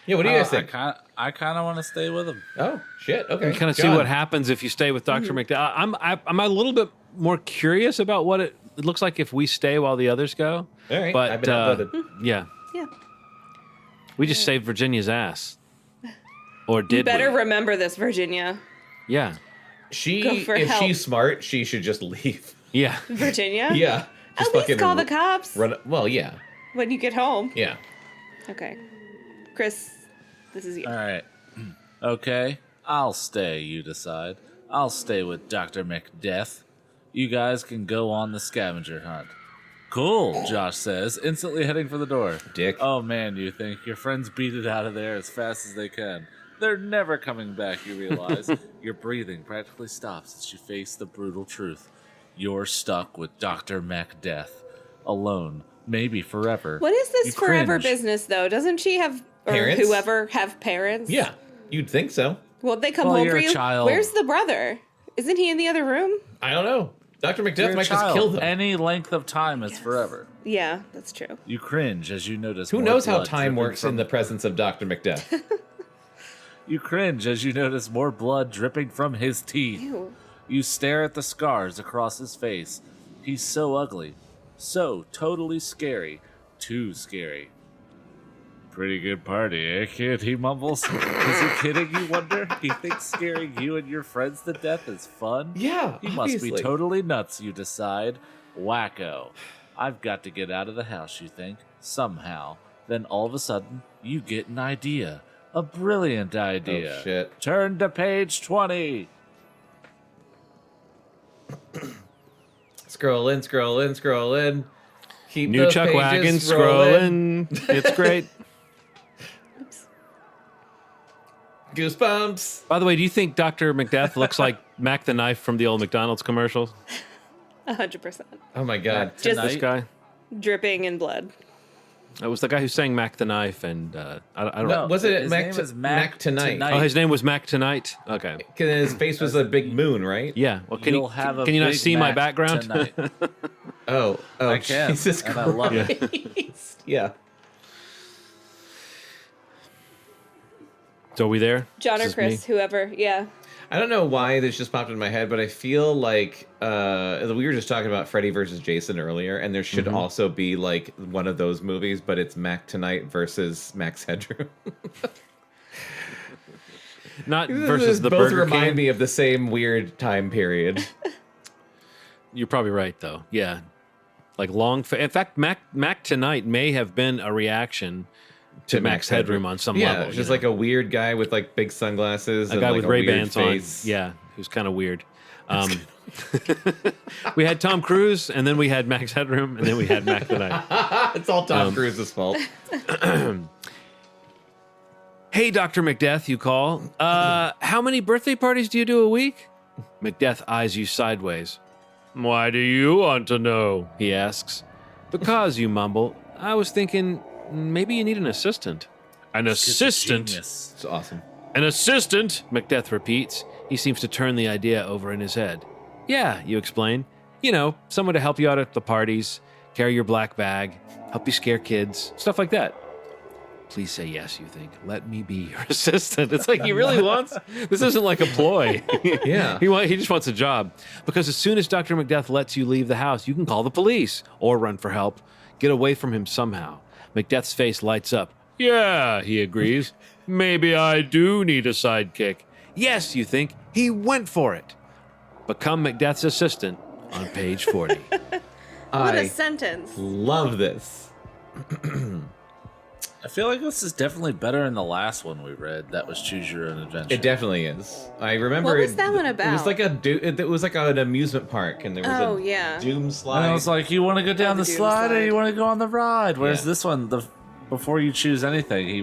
Yeah, what do you guys think? I kind of want to stay with him. Oh, shit. Okay. And kind of see John. what happens if you stay with Dr. MacDeath. I'm a little bit more curious about what it looks like if we stay while the others go. All right. But I've been outvoted. yeah, Yeah. we just saved Virginia's ass. Or did You better we? remember this, Virginia. Yeah, Go She, for if help. she's smart, she should just leave. yeah. Virginia? Yeah. Just At least fucking call the cops Run. Well, yeah. when you get home. Yeah. Okay. Chris, this is you. All right. Okay, I'll stay, you decide. I'll stay with Dr. MacDeath. You guys can go on the scavenger hunt. Cool, Josh says, instantly heading for the door. Dick. Oh man, you think your friends beat it out of there as fast as they can. They're never coming back, you realize. Your breathing practically stops as you face the brutal truth. You're stuck with Dr. MacDeath. Alone, maybe forever. What is this You forever cringe. business, though? Doesn't she have, or Parents? whoever, have parents? Yeah. You'd think so. Well, they come Well, home you're for a you. child. Where's the brother? Isn't he in the other room? I don't know. Dr. You're MacDeath a might just child. kill them. Any length of time is forever. Yeah, that's true. You cringe as you notice Who more knows how blood time dripping works from in the presence of Dr. MacDeath? You cringe as you notice more blood dripping from his teeth. Ew. You stare at the scars across his face. He's so ugly. So totally scary. Too scary. Pretty good party, eh, kid? He mumbles. Is he kidding, you wonder? He thinks scaring you and your friends to death is fun? Yeah, He must be obviously. totally nuts, you decide. Wacko. I've got to get out of the house, you think. Somehow. Then all of a sudden, you get an idea. A brilliant idea. Oh, shit. Turn to page 20. Scroll in, scroll in, scroll in. Keep New those Chuck pages Wagon rolling. scrolling. It's great. Goosebumps. By the way, do you think Dr. MacDeath looks like Mac the Knife from the old McDonald's commercials? 100%. Oh my god. Just This guy? dripping in blood. It was the guy who sang Mac the Knife, and I don't No. know. Was it His Mac, name is Mac Tonight? Oh, his name was Mac Tonight? Okay. Because his face was a big moon, right? Yeah. Well, can You'll you have a can you not Big see my Mac background? tonight. Oh, I can, Jesus and I love it. Christ. Yeah. So are we there? John or This is Chris, me? whoever. Yeah. I don't know why this just popped in my head, but I feel like we were just talking about Freddy versus Jason earlier, and there should also be like one of those movies, but it's Mac Tonight versus Max Headroom. Not versus the both Burger remind King. me of the same weird time period. You're probably right, though. Yeah, like in fact, Mac Tonight may have been a reaction to Max Headroom on some level. Yeah, just like a weird guy with like big sunglasses, a and guy like with a Ray-Bans on. face. Yeah, who's kind of weird. We had Tom Cruise, and then we had Max Headroom, and then we had Mac Tonight. It's all Tom Cruise's fault. Hey, Dr. MacDeath, you call. How many birthday parties do you do a week? MacDeath eyes you sideways. Why do you want to know? He asks. Because, you mumble. I was thinking maybe you need an assistant. An assistant? It's awesome. An assistant? MacDeath repeats. He seems to turn the idea over in his head. Yeah, you explain. You know, someone to help you out at the parties, carry your black bag, help you scare kids, stuff like that. Please say yes, you think. Let me be your assistant. It's like he really wants... This isn't like a ploy. Yeah. He just wants a job. Because as soon as Dr. MacDeath lets you leave the house, you can call the police or run for help. Get away from him somehow. MacDeath's face lights up. Yeah, he agrees. Maybe I do need a sidekick. Yes, you think. He went for it. Become MacDeath's assistant on page 40. What a sentence. Love this. I feel like this is definitely better than the last one we read. That was Choose Your Own Adventure. It definitely is. I remember. What was that one It was about? like it was like an amusement park, and there was a doom slide. And I was like, you want to go down the Doom slide or slide. you want to go on the ride? Whereas Yeah. this one, before you choose anything, he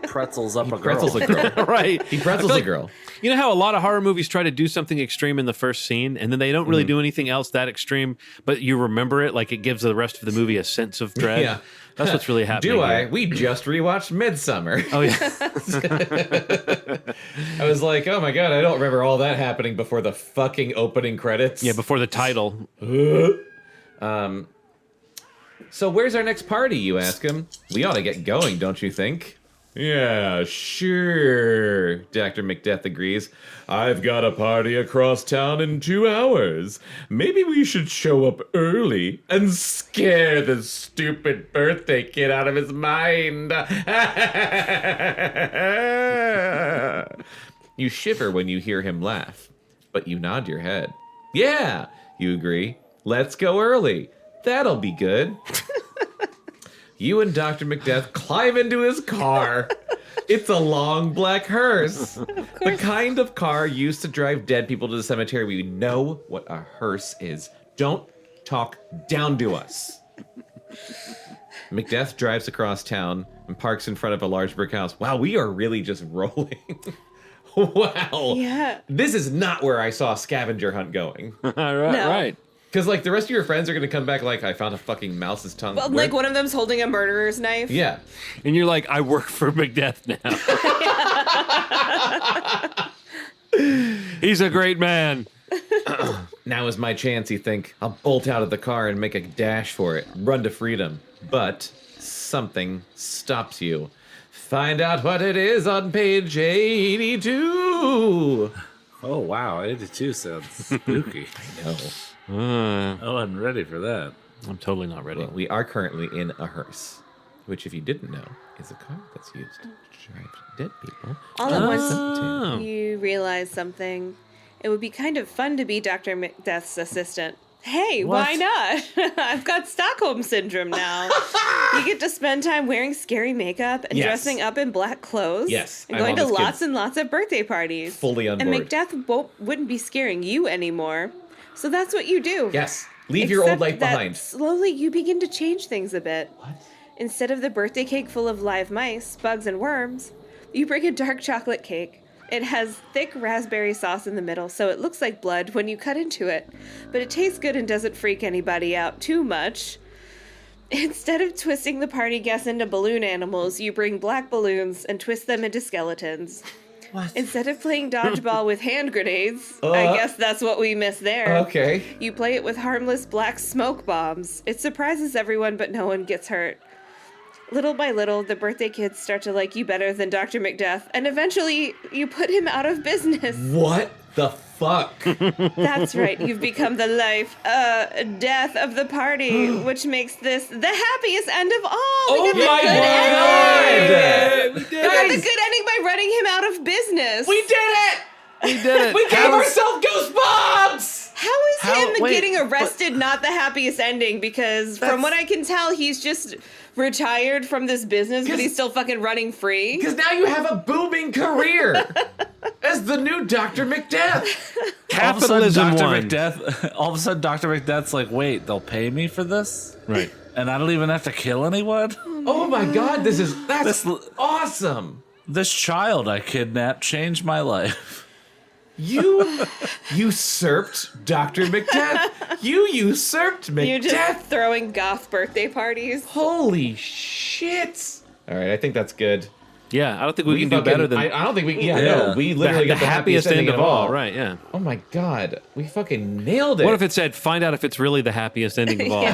pretzels up a girl. Pretzels a girl. Right. He pretzels a girl. You know how a lot of horror movies try to do something extreme in the first scene, and then they don't really do anything else that extreme, but you remember it, like it gives the rest of the movie a sense of dread. Yeah. That's what's really happening. Do I? here. We just rewatched Midsummer. Oh, yeah. I was like, oh my god, I don't remember all that happening before the fucking opening credits. Yeah, before the title. So where's our next party, you ask him? We ought to get going, don't you think? Yeah, sure, Dr. MacDeath agrees. I've got a party across town in 2 hours. Maybe we should show up early and scare the stupid birthday kid out of his mind. You shiver when you hear him laugh, but you nod your head. Yeah, you agree. Let's go early. That'll be good. You and Dr. MacDeath climb into his car. It's a long black hearse. The kind of car used to drive dead people to the cemetery. We know what a hearse is. Don't talk down to us. MacDeath drives across town and parks in front of a large brick house. Wow, we are really just rolling. Wow. Yeah. This is not where I saw a scavenger hunt going. Right, No. right. Because, like, the rest of your friends are going to come back like, I found a fucking mouse's tongue. Well, like one of them's holding a murderer's knife. Yeah. And you're like, I work for MacDeath now. He's a great man. Now is my chance, you think. I'll bolt out of the car and make a dash for it. Run to freedom. But something stops you. Find out what it is on page 82. Oh, wow. 82 sounds spooky. I know. I wasn't ready for that. I'm totally not ready. Well, we are currently in a hearse, which, if you didn't know, is a car that's used to drive dead people. All at once, Oh. you realize something. It would be kind of fun to be Dr. MacDeath's assistant. Hey, why not? I've got Stockholm Syndrome now. You get to spend time wearing scary makeup and Yes. dressing up in black clothes. Yes, And I'm going on to this lots kid. and lots of birthday parties. Fully on And board. MacDeath wouldn't be scaring you anymore. So that's what you do. Yes. Leave your old Except life that behind. Slowly, you begin to change things a bit. What? Instead of the birthday cake full of live mice, bugs, and worms, you bring a dark chocolate cake. It has thick raspberry sauce in the middle, so it looks like blood when you cut into it. But it tastes good and doesn't freak anybody out too much. Instead of twisting the party guests into balloon animals, you bring black balloons and twist them into skeletons. What? Instead of playing dodgeball with hand grenades, I guess that's what we missed there. Okay. You play it with harmless black smoke bombs. It surprises everyone, but no one gets hurt. little by little, the birthday kids start to like you better than Dr. MacDeath, and eventually you put him out of business. What the fuck? That's right. You've become the death of the party, which makes this the happiest end of all. Oh We got my the good ending. god! We got the good ending by running him out of business. We did it! We did it. We gave ourselves goosebumps! How is him wait, getting arrested not the happiest ending? Because from what I can tell, he's just retired from this business, but he's still fucking running free. Because now you have a booming career as the new Dr. MacDeath. Capitalism won. All of a sudden, Dr. MacDeath's like, wait, they'll pay me for this? Right. And I don't even have to kill anyone? Oh my god, that's awesome. This child I kidnapped changed my life. You usurped Dr. MacDeath. You usurped You're just MacDeath. throwing goth birthday parties. Holy shit. All right, I think that's good. Yeah, I don't think we can do better than I don't think we. Yeah, Yeah. no, we literally the got the happiest ending of all. Right, yeah. Oh my god, we fucking nailed it. What if it said, find out if it's really the happiest ending of all?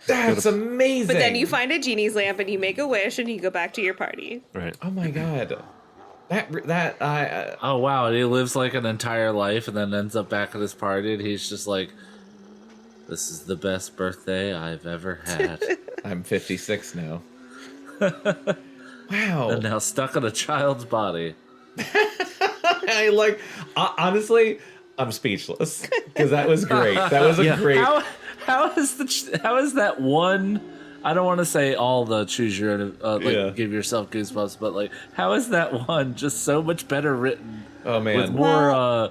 That's amazing. But then you find a genie's lamp and you make a wish and you go back to your party. Right. Oh my god. Oh, wow. And he lives like an entire life and then ends up back at his party and he's just like, this is the best birthday I've ever had. I'm 56 now. Wow. And now stuck in a child's body. I like, honestly, I'm speechless because that was great. That was a great. How is that one? I don't want to say all the choose your own, give yourself goosebumps, but like, how is that one just so much better written? Oh man, with more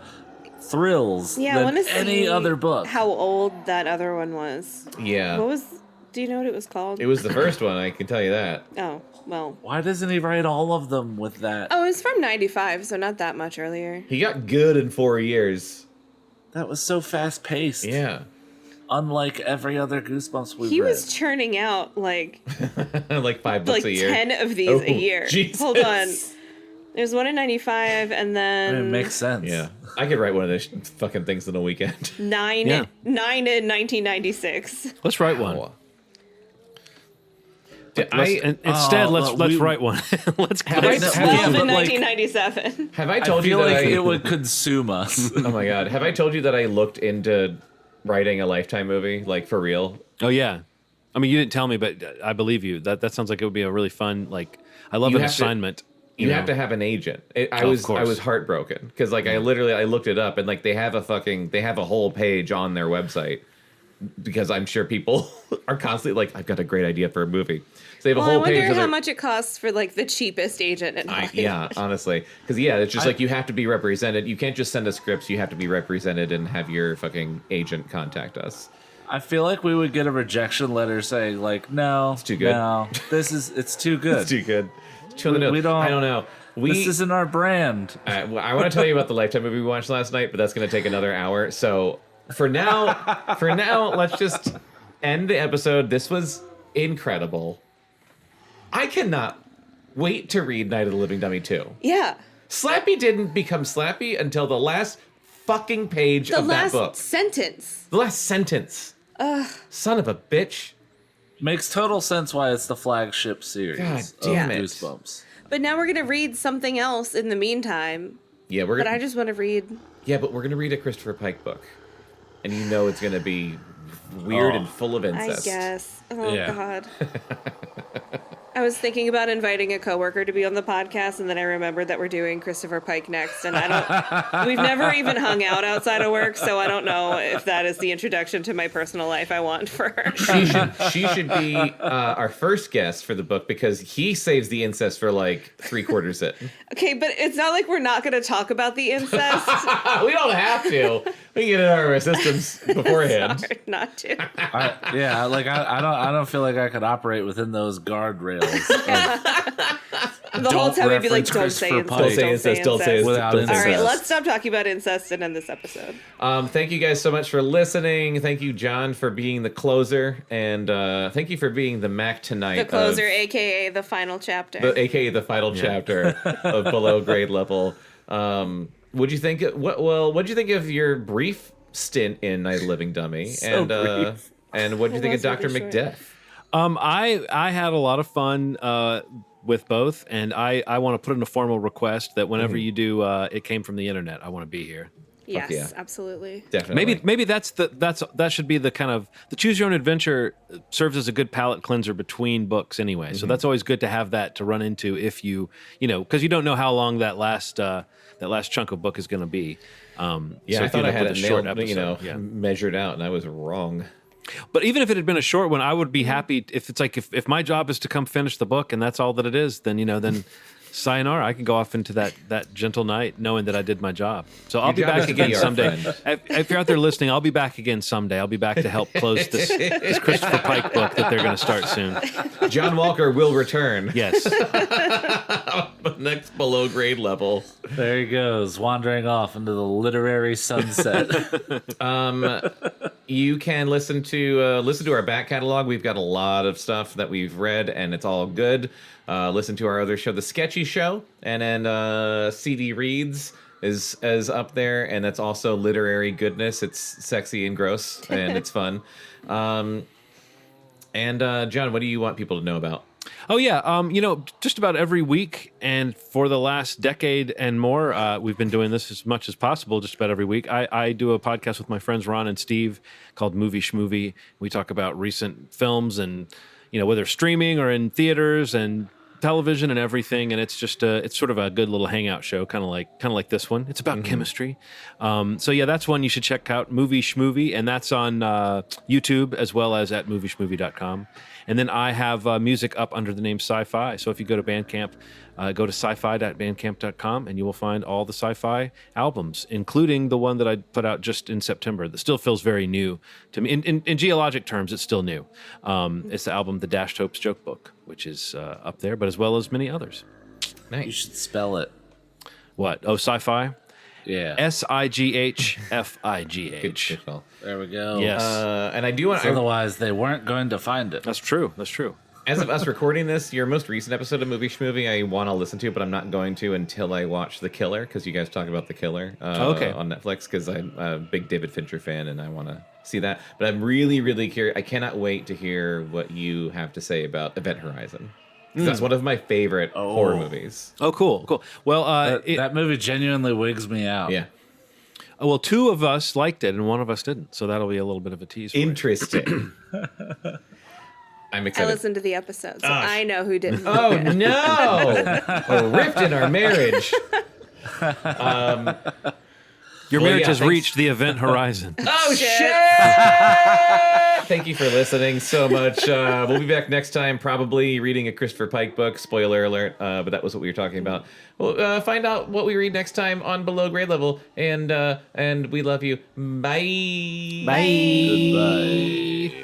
thrills Yeah, I want than to any see other book. how old that other one was. yeah. Do you know what it was called? It was the first one. I can tell you that. Oh, well. Why doesn't he write all of them with that? Oh, it was from 95, so not that much earlier. He got good in 4 years. That was so fast paced. Yeah. Unlike every other Goosebumps we've He read. was churning out like Like 5 books like a year. 10 of these Oh, a year. Jesus. Hold on. There's one in 95 and then It makes sense. Yeah. I could write one of those fucking things in a weekend. nine Yeah. in 1996. Let's write one. Wow. Instead, let's we- write one. Let's Have I- There's have 12 you- in but, like, 1997. Have I I told you feel that like I... it would consume us. Oh my god. Have I told you that I looked into writing a Lifetime movie? Like, for real? Oh yeah. I mean, you didn't tell me, but I believe you. That sounds like it would be a really fun. Like, I love You an have to- assignment. You have to have an agent. I Of was course. heartbroken because like I looked it up and like they have a whole page on their website because I'm sure people are constantly like, I've got a great idea for a movie. So they have a Well, I whole page wonder of how their, much it costs for like the cheapest agent in yeah, honestly, because it's just like you have to be represented. You can't just send us scripts. You have to be represented and have your fucking agent contact us. I feel like we would get a rejection letter saying like, no, it's too good. No, it's too good. It's too good. Too on the nose. We don't. I don't know. This isn't our brand. I want to tell you about the Lifetime movie we watched last night, but that's going to take another hour. So for now, let's just end the episode. This was incredible. I cannot wait to read Night of the Living Dummy 2. Yeah. Slappy didn't become Slappy until the last fucking page The of that last book. sentence. The last sentence. Son of a bitch. Makes total sense why it's the flagship series God damn of it. Goosebumps. But now we're going to read something else in the meantime. Yeah, But I just want to read. but we're gonna read a Christopher Pike book, and you know it's gonna be weird and full of incest. I guess. Oh, Yeah. God. I was thinking about inviting a coworker to be on the podcast, and then I remembered that we're doing Christopher Pike next, and we've never even hung out outside of work, so I don't know if that is the introduction to my personal life I want for her. She should be our first guest for the book because he saves the incest for like 3/4 it. Okay, but it's not like we're not going to talk about the incest. We don't have to. We can get it out of our systems beforehand. Sorry, not to. I don't feel like I could operate within those guardrails. The whole time we'd be like, reference don't say Christopher incest, Pike. don't say incest. Don't say Without incest. All right, incest. let's stop talking about incest and end this episode. Thank you guys so much for listening. Thank you, John, for being the closer, and thank you for being the Mac tonight. The closer, aka the final chapter. AKA the final chapter of Below Grade Level. What'd you think? What'd you think of your brief stint in Night of the Living Dummy? So brief. And what'd you It think of was Dr. really short. MacDeath? I had a lot of fun with both, and I want to put in a formal request that whenever you do It Came from the Internet, I want to be here. Yes, yeah. absolutely. Definitely. Maybe that should be the kind of the choose your own adventure serves as a good palate cleanser between books anyway. So that's always good to have that to run into if you know, because you don't know how long that last chunk of book is going to be. Yeah, so I thought I had it nailed, episode, measured out, and I was wrong. But even if it had been a short one, I would be happy if it's like if my job is to come finish the book and that's all that it is, then sayonara. I can go off into that gentle night knowing that I did my job. So I'll be back again someday. If you're out there listening, I'll be back again someday. I'll be back to help close this Christopher Pike book that they're going to start soon. John Walker will return. Yes. Next below grade level. There he goes, wandering off into the literary sunset. You can listen to our back catalog. We've got a lot of stuff that we've read, and it's all good. Listen to our other show, The Sketchy Show, and then CD Reads is up there, and that's also literary goodness. It's sexy and gross, and it's fun. And John, what do you want people to know about? Oh yeah, just about every week, and for the last decade and more, we've been doing this as much as possible. Just about every week, I do a podcast with my friends Ron and Steve called Movie Schmovie. We talk about recent films and whether streaming or in theaters and television and everything, and it's just it's sort of a good little hangout show, kind of like this one. It's about chemistry. So yeah, that's one you should check out, Movie Schmovie, and that's on YouTube as well as at movieschmovie.com. And then I have music up under the name Sci-Fi. So if you go to Bandcamp, go to sci-fi.bandcamp.com, and you will find all the Sci-Fi albums, including the one that I put out just in September that still feels very new to me. In geologic terms, it's still new. It's the album The Dashed Hopes Joke Book, which is up there, but as well as many others. Nice. You should spell it. What? Oh, Sci-Fi? Yeah. SIGHFIGH. Good spell. There we go. Yes. And I do want Otherwise, they weren't going to find it. That's true. as of us recording this, your most recent episode of Movie Schmovie, I want to listen to, but I'm not going to until I watch The Killer, because you guys talk about The Killer on Netflix, because I'm a big David Fincher fan, and I want to see that. But I'm really, really curious. I cannot wait to hear what you have to say about Event Horizon. That's one of my favorite horror movies. Oh, cool. Well, that movie genuinely wigs me out. Yeah. Well, two of us liked it and one of us didn't, so that'll be a little bit of a tease. Interesting. I'm I excited. listened to the episode, so I know who didn't. Oh, no! A rift in our marriage. Your marriage has reached the event horizon. Oh, shit! Thank you for listening so much. We'll be back next time, probably reading a Christopher Pike book. Spoiler alert, but that was what we were talking about. We'll find out what we read next time on Below Grade Level, and we love you. Bye. Goodbye.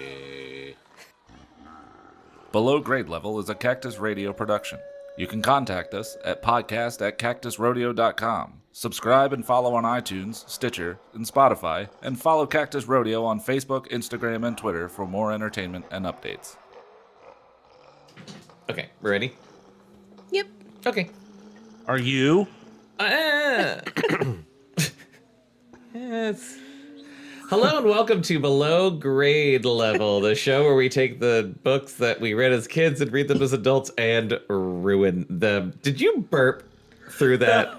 Below Grade Level is a Cactus Radio production. You can contact us at podcast@cactusrodeo.com. Subscribe and follow on iTunes, Stitcher, and Spotify, and follow Cactus Rodeo on Facebook, Instagram, and Twitter for more entertainment and updates. Okay, we're ready? Yep. Okay. Are you? Yes. Hello and welcome to Below Grade Level, the show where we take the books that we read as kids and read them as adults and ruin them. Did you burp through that?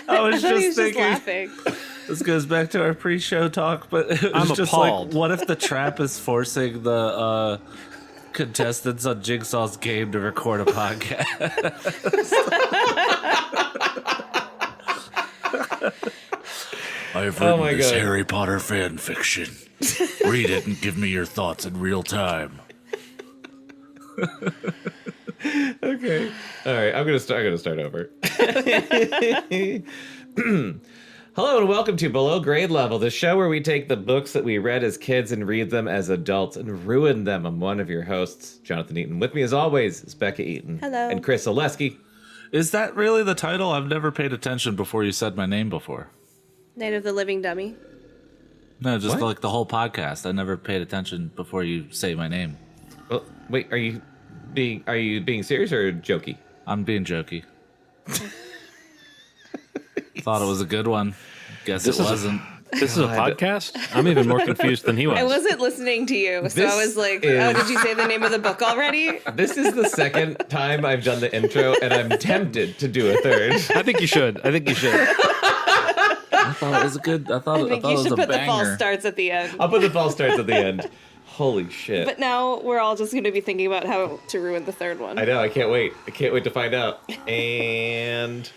I was He just was thinking. laughing. This goes back to our pre-show talk, but it was I'm just appalled. like, what if the trap is forcing the contestants on Jigsaw's game to record a podcast? I've written my this God. Harry Potter fan fiction. Read it and give me your thoughts in real time. Okay. All right, I'm gonna start over. Hello and welcome to Below Grade Level, the show where we take the books that we read as kids and read them as adults and ruin them. I'm one of your hosts, Jonathan Eaton. With me, as always, is Bekah Eaton. Hello. And Kris Zaleski. Is that really the title? I've never paid attention before you said my name before. Night of the Living Dummy. No, just What? like the whole podcast. I never paid attention before you say my name. Well, wait, are you being serious or jokey? I'm being jokey. Thought it was a good one. Guess This it is a- wasn't. This is a podcast? I'm even more confused than he was. I wasn't listening to you, so I was like, oh, did you say the name of the book already? This is the second time I've done the intro, and I'm tempted to do a third. I think you should. I thought it was a good. I thought think it you was should a put the false banger. starts at the end. I'll put the false starts at the end. Holy shit. But now we're all just going to be thinking about how to ruin the third one. I know, I can't wait. I can't wait to find out. And